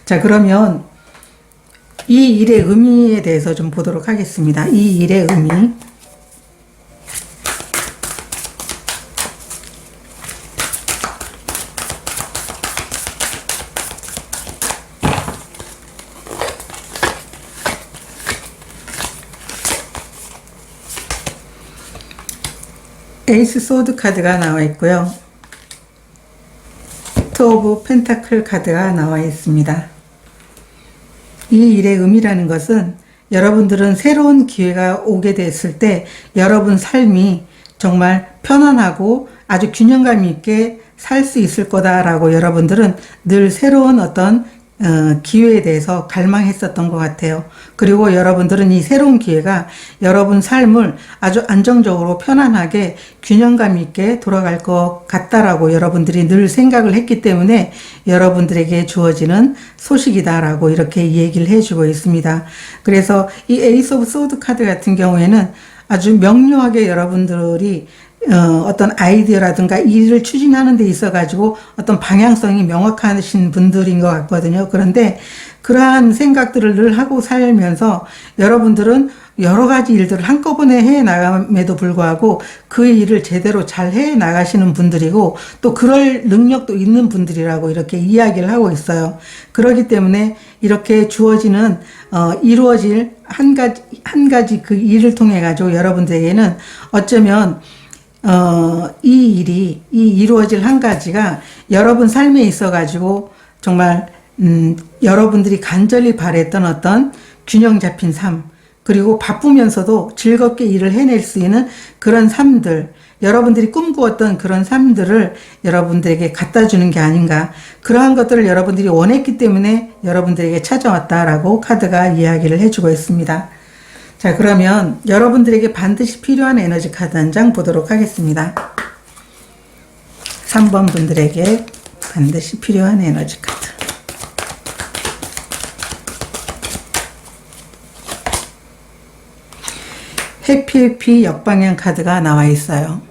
자, 그러면 이 일의 의미에 대해서 좀 보도록 하겠습니다. 이 일의 의미. 에이스 소드 카드가 나와 있고요. 투 오브 펜타클 카드가 나와 있습니다. 이 일의 의미라는 것은 여러분들은 새로운 기회가 오게 됐을 때 여러분 삶이 정말 편안하고 아주 균형감 있게 살 수 있을 거다라고 여러분들은 늘 새로운 어떤 기회에 대해서 갈망했었던 것 같아요. 그리고 여러분들은 이 새로운 기회가 여러분 삶을 아주 안정적으로 편안하게 균형감 있게 돌아갈 것 같다라고 여러분들이 늘 생각을 했기 때문에 여러분들에게 주어지는 소식이다라고 이렇게 얘기를 해주고 있습니다. 그래서 이 에이스 오브 소드 카드 같은 경우에는 아주 명료하게 여러분들이 어떤 아이디어라든가 일을 추진하는 데 있어 가지고 어떤 방향성이 명확하신 분들인 것 같거든요. 그런데 그러한 생각들을 늘 하고 살면서 여러분들은 여러 가지 일들을 한꺼번에 해 나감에도 불구하고 그 일을 제대로 잘 해 나가시는 분들이고 또 그럴 능력도 있는 분들이라고 이렇게 이야기를 하고 있어요. 그렇기 때문에 이렇게 주어지는 이루어질 한 가지 그 일을 통해 가지고 여러분들에게는 어쩌면 이 일이 이루어질 한 가지가 여러분 삶에 있어 가지고 정말 여러분들이 간절히 바랬던 어떤 균형 잡힌 삶, 그리고 바쁘면서도 즐겁게 일을 해낼 수 있는 그런 삶들, 여러분들이 꿈꾸었던 그런 삶들을 여러분들에게 갖다 주는 게 아닌가, 그러한 것들을 여러분들이 원했기 때문에 여러분들에게 찾아왔다라고 카드가 이야기를 해주고 있습니다. 자, 그러면 여러분들에게 반드시 필요한 에너지 카드 한 장 보도록 하겠습니다. 3번 분들에게 반드시 필요한 에너지 카드. 해피 역방향 카드가 나와 있어요.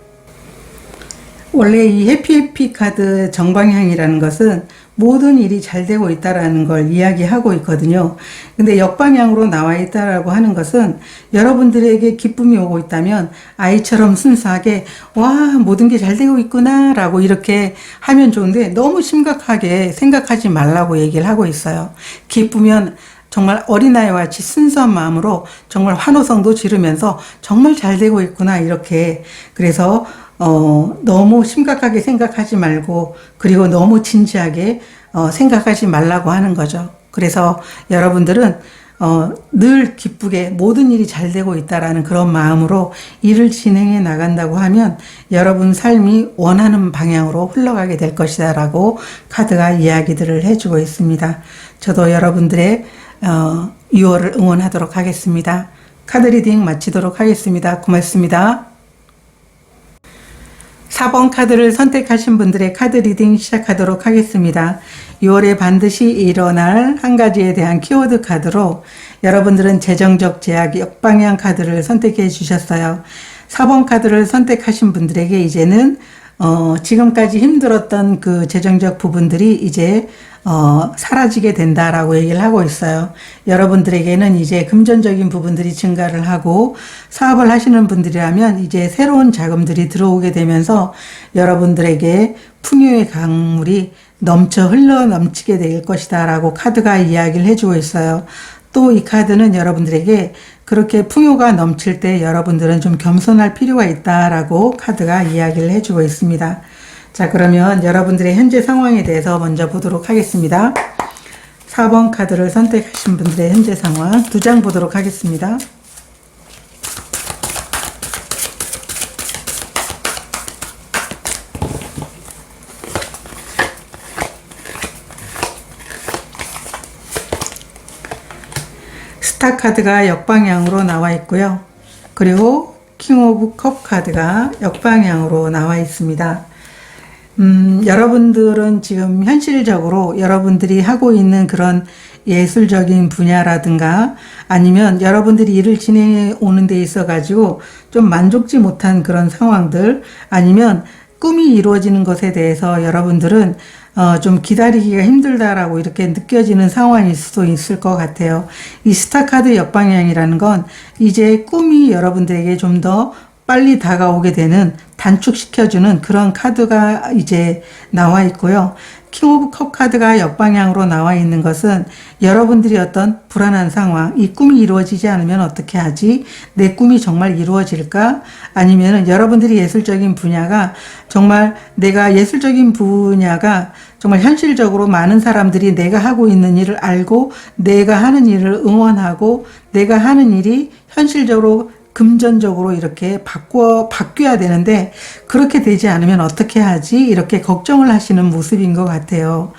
원래 이 해피해피 카드 정방향이라는 것은 모든 일이 잘 되고 있다라는 걸 이야기하고 있거든요. 근데 역방향으로 나와 있다라고 하는 것은 여러분들에게 기쁨이 오고 있다면 아이처럼 순수하게 와, 모든 게 잘 되고 있구나 라고 이렇게 하면 좋은데 너무 심각하게 생각하지 말라고 얘기를 하고 있어요. 기쁘면 정말 어린아이와 같이 순수한 마음으로 정말 환호성도 지르면서 정말 잘 되고 있구나 이렇게. 그래서 너무 심각하게 생각하지 말고 그리고 너무 진지하게 생각하지 말라고 하는 거죠. 그래서 여러분들은 늘 기쁘게 모든 일이 잘 되고 있다라는 그런 마음으로 일을 진행해 나간다고 하면 여러분 삶이 원하는 방향으로 흘러가게 될 것이다 라고 카드가 이야기들을 해주고 있습니다. 저도 여러분들의 6월을 응원하도록 하겠습니다. 카드 리딩 마치도록 하겠습니다. 고맙습니다. 4번 카드를 선택하신 분들의 카드 리딩 시작하도록 하겠습니다. 6월에 반드시 일어날 한 가지에 대한 키워드 카드로 여러분들은 재정적 제약 역방향 카드를 선택해 주셨어요. 4번 카드를 선택하신 분들에게 이제는 지금까지 힘들었던 그 재정적 부분들이 이제 사라지게 된다라고 얘기를 하고 있어요. 여러분들에게는 이제 금전적인 부분들이 증가를 하고 사업을 하시는 분들이라면 이제 새로운 자금들이 들어오게 되면서 여러분들에게 풍요의 강물이 넘쳐 흘러 넘치게 될 것이다 라고 카드가 이야기를 해주고 있어요. 또 이 카드는 여러분들에게 그렇게 풍요가 넘칠 때 여러분들은 좀 겸손할 필요가 있다라고 카드가 이야기를 해주고 있습니다. 자, 그러면 여러분들의 현재 상황에 대해서 먼저 보도록 하겠습니다. 4번 카드를 선택하신 분들의 현재 상황 2장 보도록 하겠습니다. 스타 카드가 역방향으로 나와 있고요. 그리고 킹 오브 컵 카드가 역방향으로 나와 있습니다. 여러분들은 지금 현실적으로 여러분들이 하고 있는 그런 예술적인 분야라든가 아니면 여러분들이 일을 진행해 오는 데 있어 가지고 좀 만족지 못한 그런 상황들 아니면 꿈이 이루어지는 것에 대해서 여러분들은 좀 기다리기가 힘들다라고 이렇게 느껴지는 상황일 수도 있을 것 같아요. 이 스타 카드 역방향이라는 건 이제 꿈이 여러분들에게 좀 더 빨리 다가오게 되는 단축시켜주는 그런 카드가 이제 나와 있고요. 킹 오브 컵 카드가 역방향으로 나와 있는 것은 여러분들이 어떤 불안한 상황, 이 꿈이 이루어지지 않으면 어떻게 하지? 내 꿈이 정말 이루어질까? 아니면은 여러분들이 예술적인 분야가 정말 내가 예술적인 분야가 정말 현실적으로 많은 사람들이 내가 하고 있는 일을 알고 내가 하는 일을 응원하고 내가 하는 일이 현실적으로 금전적으로 이렇게 바뀌어야 되는데 그렇게 되지 않으면 어떻게 하지? 이렇게 걱정을 하시는 모습인 것 같아요.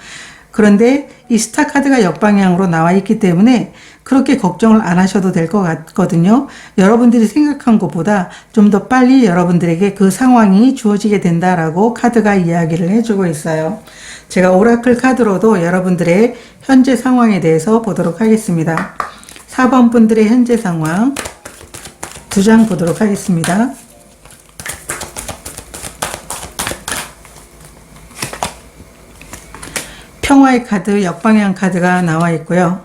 그런데 이 스타 카드가 역방향으로 나와 있기 때문에 그렇게 걱정을 안 하셔도 될 것 같거든요. 여러분들이 생각한 것보다 좀 더 빨리 여러분들에게 그 상황이 주어지게 된다라고 카드가 이야기를 해주고 있어요. 제가 오라클 카드로도 여러분들의 현재 상황에 대해서 보도록 하겠습니다. 4번 분들의 현재 상황 2장 보도록 하겠습니다. 평화의 카드, 역방향 카드가 나와 있고요.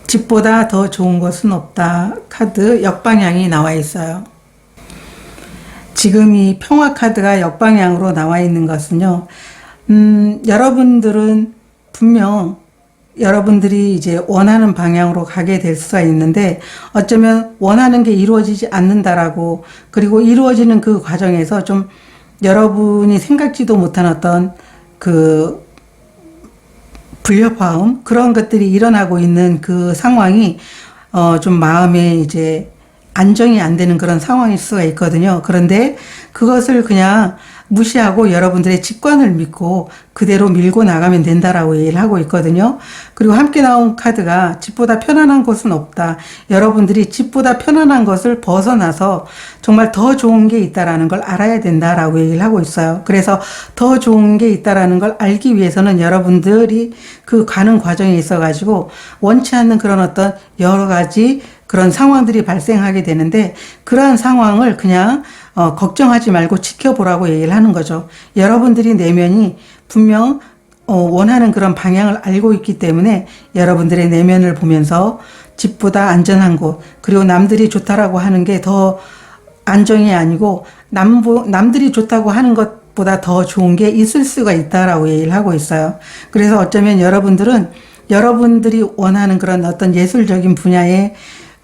집보다 더 좋은 것은 없다. 카드 역방향이 나와 있어요. 지금 이 평화 카드가 역방향으로 나와 있는 것은요. 여러분들은 분명 여러분들이 이제 원하는 방향으로 가게 될 수가 있는데 어쩌면 원하는 게 이루어지지 않는다라고 그리고 이루어지는 그 과정에서 좀 여러분이 생각지도 못한 어떤 그 불협화음 그런 것들이 일어나고 있는 그 상황이 좀 마음에 이제 안정이 안 되는 그런 상황일 수가 있거든요. 그런데 그것을 그냥 무시하고 여러분들의 직관을 믿고 그대로 밀고 나가면 된다라고 얘기를 하고 있거든요. 그리고 함께 나온 카드가 집보다 편안한 곳은 없다. 여러분들이 집보다 편안한 것을 벗어나서 정말 더 좋은 게 있다라는 걸 알아야 된다라고 얘기를 하고 있어요. 그래서 더 좋은 게 있다라는 걸 알기 위해서는 여러분들이 그 가는 과정에 있어 가지고 원치 않는 그런 어떤 여러 가지 그런 상황들이 발생하게 되는데 그러한 상황을 그냥 걱정하지 말고 지켜보라고 얘기를 하는 거죠. 여러분들이 내면이 분명 원하는 그런 방향을 알고 있기 때문에 여러분들의 내면을 보면서 집보다 안전한 곳, 그리고 남들이 좋다라고 하는 게 더 안정이 아니고 남들이 좋다고 하는 것보다 더 좋은 게 있을 수가 있다라고 얘기를 하고 있어요. 그래서 어쩌면 여러분들이 원하는 그런 어떤 예술적인 분야의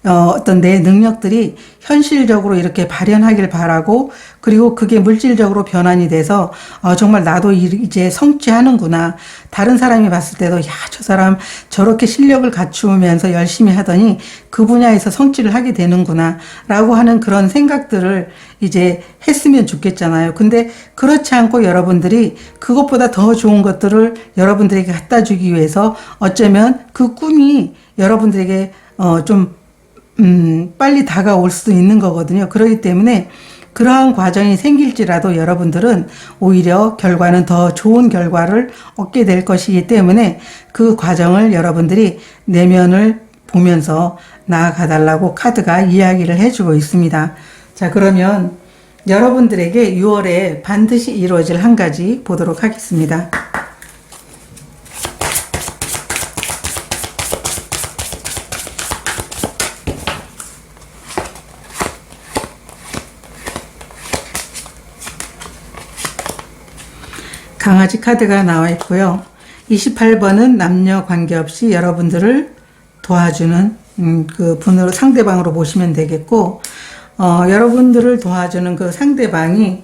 어떤 내 능력들이 현실적으로 이렇게 발현하길 바라고, 그리고 그게 물질적으로 변환이 돼서 정말 나도 이제 성취하는구나. 다른 사람이 봤을 때도 야, 저 사람 저렇게 실력을 갖추면서 열심히 하더니 그 분야에서 성취를 하게 되는구나 라고 하는 그런 생각들을 이제 했으면 좋겠잖아요. 근데 그렇지 않고 여러분들이 그것보다 더 좋은 것들을 여러분들에게 갖다 주기 위해서 어쩌면 그 꿈이 여러분들에게 좀 빨리 다가올 수도 있는 거거든요. 그렇기 때문에 그러한 과정이 생길지라도 여러분들은 오히려 결과는 더 좋은 결과를 얻게 될 것이기 때문에 그 과정을 여러분들이 내면을 보면서 나아가 달라고 카드가 이야기를 해주고 있습니다. 자, 그러면 여러분들에게 6월에 반드시 이루어질 한 가지 보도록 하겠습니다. 강아지 카드가 나와 있고요. 28번은 남녀 관계없이 여러분들을 도와주는 그 분으로 상대방으로 보시면 되겠고, 여러분들을 도와주는 그 상대방이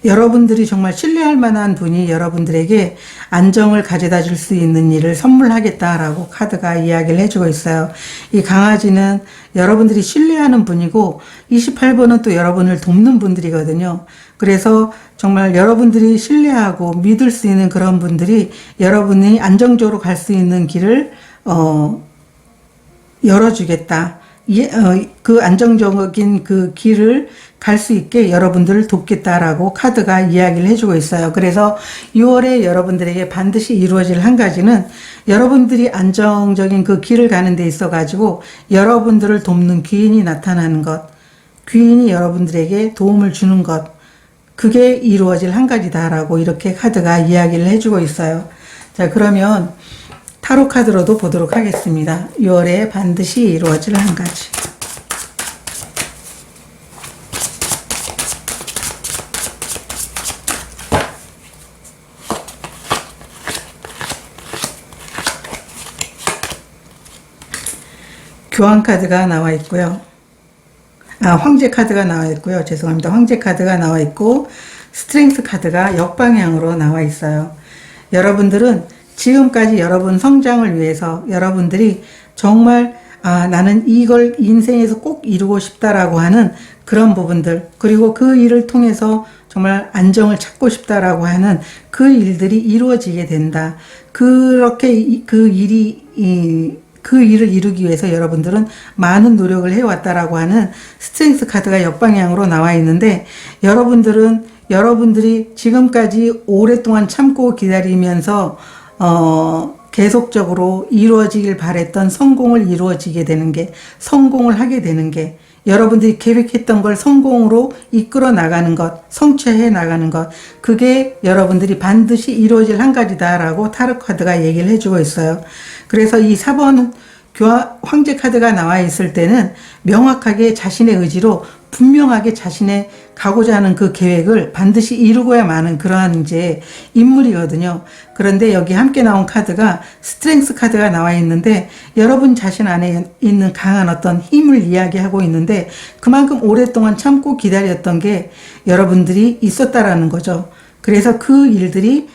여러분들이 정말 신뢰할 만한 분이 여러분들에게 안정을 가져다 줄 수 있는 일을 선물하겠다라고 카드가 이야기를 해주고 있어요. 이 강아지는 여러분들이 신뢰하는 분이고 28번은 또 여러분을 돕는 분들이거든요. 그래서 정말 여러분들이 신뢰하고 믿을 수 있는 그런 분들이 여러분이 안정적으로 갈 수 있는 길을 열어주겠다. 그 안정적인 그 길을 갈 수 있게 여러분들을 돕겠다라고 카드가 이야기를 해주고 있어요. 그래서 6월에 여러분들에게 반드시 이루어질 한 가지는 여러분들이 안정적인 그 길을 가는 데 있어 가지고 여러분들을 돕는 귀인이 나타나는 것, 귀인이 여러분들에게 도움을 주는 것, 그게 이루어질 한 가지다라고 이렇게 카드가 이야기를 해주고 있어요. 자, 그러면 타로 카드로도 보도록 하겠습니다. 6월에 반드시 이루어질 한 가지. 교환 카드가 나와 있고요. 황제 카드가 나와 있고요. 죄송합니다. 황제 카드가 나와 있고 스트렝스 카드가 역방향으로 나와 있어요. 여러분들은 지금까지 여러분 성장을 위해서 여러분들이 정말 나는 이걸 인생에서 꼭 이루고 싶다라고 하는 그런 부분들, 그리고 그 일을 통해서 정말 안정을 찾고 싶다라고 하는 그 일들이 이루어지게 된다. 그렇게 그 일을 이루기 위해서 여러분들은 많은 노력을 해왔다라고 하는 스트렝스 카드가 역방향으로 나와 있는데, 여러분들이 지금까지 오랫동안 참고 기다리면서 계속적으로 이루어지길 바랬던 성공을 성공을 하게 되는 게, 여러분들이 계획했던 걸 성공으로 이끌어 나가는 것, 성취해 나가는 것, 그게 여러분들이 반드시 이루어질 한 가지다라고 타로 카드가 얘기를 해주고 있어요. 그래서 이 4번 황제 카드가 나와 있을 때는 명확하게 자신의 의지로 분명하게 자신의 가고자 하는 그 계획을 반드시 이루고야 마는 그러한 이제 인물이거든요. 그런데 여기 함께 나온 카드가 스트렝스 카드가 나와 있는데, 여러분 자신 안에 있는 강한 어떤 힘을 이야기하고 있는데, 그만큼 오랫동안 참고 기다렸던 게 여러분들이 있었다라는 거죠. 그래서 그 일들이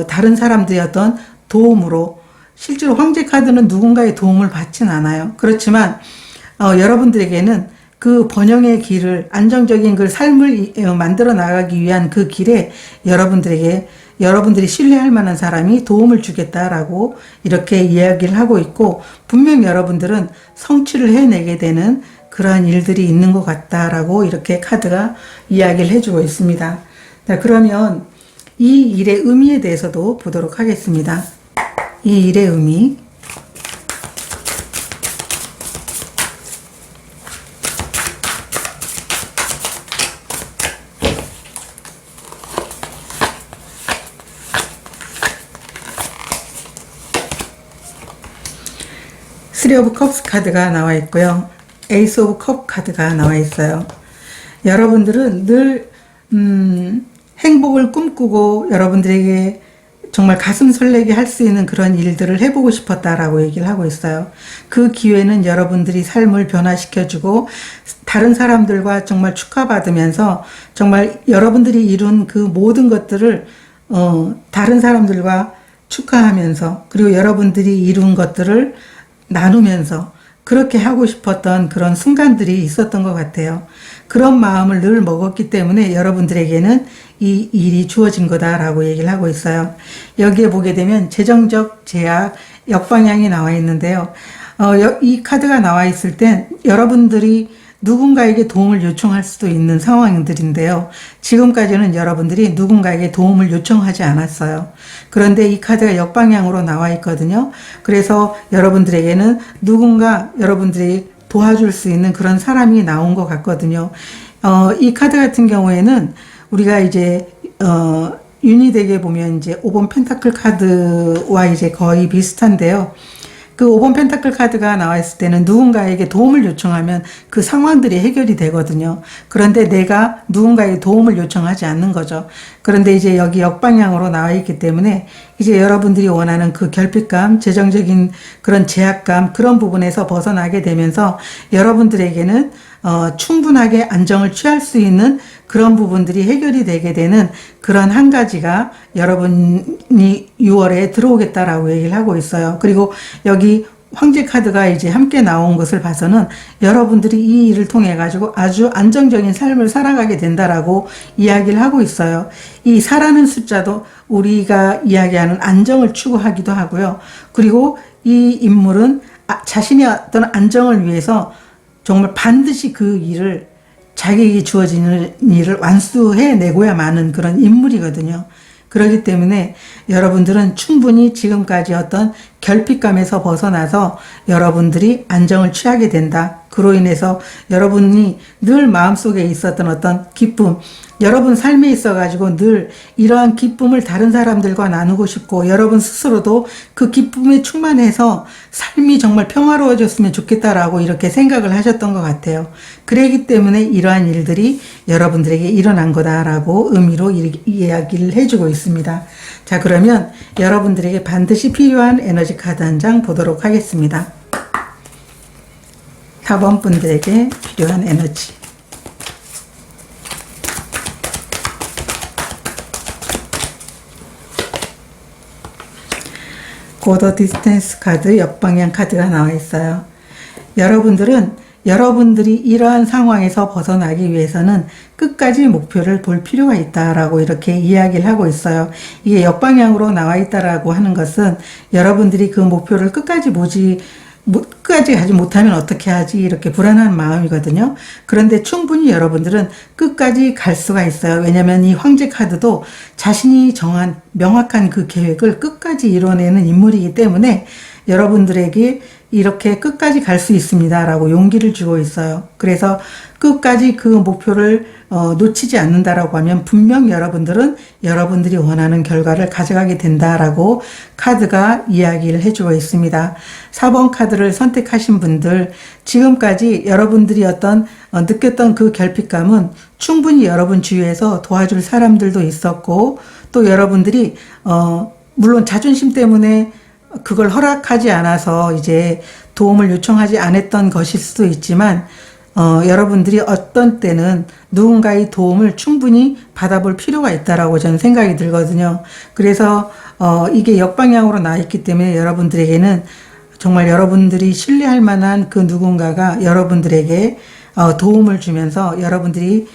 다른 사람들의 어떤 도움으로, 실제로 황제 카드는 누군가의 도움을 받진 않아요. 그렇지만 여러분들에게는 그 번영의 길을, 안정적인 그 삶을 만들어 나가기 위한 그 길에 여러분들이 신뢰할 만한 사람이 도움을 주겠다라고 이렇게 이야기를 하고 있고, 분명 여러분들은 성취를 해내게 되는 그러한 일들이 있는 것 같다라고 이렇게 카드가 이야기를 해주고 있습니다. 자, 그러면 이 일의 의미에 대해서도 보도록 하겠습니다. 이 일의 의미. 쓰리 오브 컵스 카드가 나와 있고요. 에이스 오브 컵 카드가 나와 있어요. 여러분들은 늘 행복을 꿈꾸고 여러분들에게 정말 가슴 설레게 할 수 있는 그런 일들을 해보고 싶었다라고 얘기를 하고 있어요. 그 기회는 여러분들이 삶을 변화시켜주고 다른 사람들과 정말 축하받으면서 정말 여러분들이 이룬 그 모든 것들을 다른 사람들과 축하하면서 그리고 여러분들이 이룬 것들을 나누면서 그렇게 하고 싶었던 그런 순간들이 있었던 것 같아요. 그런 마음을 늘 먹었기 때문에 여러분들에게는 이 일이 주어진 거다라고 얘기를 하고 있어요. 여기에 보게 되면 재정적 제약, 역방향이 나와 있는데요. 이 카드가 나와 있을 땐 여러분들이 누군가에게 도움을 요청할 수도 있는 상황들인데요. 지금까지는 여러분들이 누군가에게 도움을 요청하지 않았어요. 그런데 이 카드가 역방향으로 나와 있거든요. 그래서 여러분들에게는 누군가 여러분들이 도와줄 수 있는 그런 사람이 나온 것 같거든요. 이 카드 같은 경우에는 우리가 이제 유니덱에 보면 이제 5번 펜타클 카드와 이제 거의 비슷한데요. 그 5번 펜타클 카드가 나와 있을 때는 누군가에게 도움을 요청하면 그 상황들이 해결이 되거든요. 그런데 내가 누군가에게 도움을 요청하지 않는 거죠. 그런데 이제 여기 역방향으로 나와 있기 때문에 이제 여러분들이 원하는 그 결핍감, 재정적인 그런 제약감, 그런 부분에서 벗어나게 되면서 여러분들에게는 충분하게 안정을 취할 수 있는 그런 부분들이 해결이 되게 되는 그런 한 가지가 여러분이 6월에 들어오겠다라고 얘기를 하고 있어요. 그리고 여기 황제 카드가 이제 함께 나온 것을 봐서는 여러분들이 이 일을 통해 가지고 아주 안정적인 삶을 살아가게 된다라고 이야기를 하고 있어요. 이 4라는 숫자도 우리가 이야기하는 안정을 추구하기도 하고요. 그리고 이 인물은 자신의 어떤 안정을 위해서 정말 반드시 그 일을 자기에게 주어지는 일을 완수해내고야마는 그런 인물이거든요. 그렇기 때문에 여러분들은 충분히 지금까지 어떤 결핍감에서 벗어나서 여러분들이 안정을 취하게 된다. 그로 인해서 여러분이 늘 마음속에 있었던 어떤 기쁨, 여러분 삶에 있어가지고 늘 이러한 기쁨을 다른 사람들과 나누고 싶고 여러분 스스로도 그 기쁨에 충만해서 삶이 정말 평화로워졌으면 좋겠다라고 이렇게 생각을 하셨던 것 같아요. 그러기 때문에 이러한 일들이 여러분들에게 일어난 거다라고 의미로 이야기를 해주고 있습니다. 자, 그러면 여러분들에게 반드시 필요한 에너지 카드 한 장 보도록 하겠습니다. 4번 분들에게 필요한 에너지. 고더 디스턴스 카드, 역방향 카드가 나와 있어요. 여러분들이 이러한 상황에서 벗어나기 위해서는 끝까지 목표를 볼 필요가 있다라고 이렇게 이야기를 하고 있어요. 이게 역방향으로 나와 있다라고 하는 것은 여러분들이 그 목표를 끝까지 가지 못하면 어떻게 하지 이렇게 불안한 마음이거든요. 그런데 충분히 여러분들은 끝까지 갈 수가 있어요. 왜냐하면 이 황제 카드도 자신이 정한 명확한 그 계획을 끝까지 이뤄내는 인물이기 때문에 여러분들에게 이렇게 끝까지 갈 수 있습니다 라고 용기를 주고 있어요. 그래서 끝까지 그 목표를 놓치지 않는다라고 하면 분명 여러분들은 여러분들이 원하는 결과를 가져가게 된다라고 카드가 이야기를 해주고 있습니다. 4번 카드를 선택하신 분들, 지금까지 여러분들이 느꼈던 그 결핍감은 충분히 여러분 주위에서 도와줄 사람들도 있었고 또 여러분들이 물론 자존심 때문에 그걸 허락하지 않아서 이제 도움을 요청하지 않았던 것일 수도 있지만 여러분들이 어떤 때는 누군가의 도움을 충분히 받아볼 필요가 있다라고 저는 생각이 들거든요. 그래서 이게 역방향으로 나 있기 때문에 여러분들에게는 정말 여러분들이 신뢰할 만한 그 누군가가 여러분들에게 도움을 주면서 여러분들이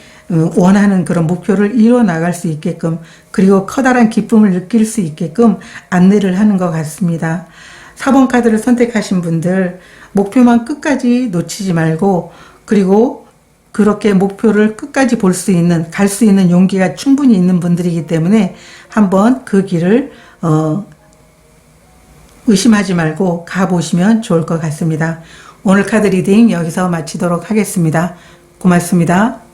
원하는 그런 목표를 이뤄 나갈 수 있게끔 그리고 커다란 기쁨을 느낄 수 있게끔 안내를 하는 것 같습니다. 4번 카드를 선택하신 분들, 목표만 끝까지 놓치지 말고 그리고 그렇게 목표를 끝까지 갈 수 있는 용기가 충분히 있는 분들이기 때문에 한번 그 길을 의심하지 말고 가보시면 좋을 것 같습니다. 오늘 카드 리딩 여기서 마치도록 하겠습니다. 고맙습니다.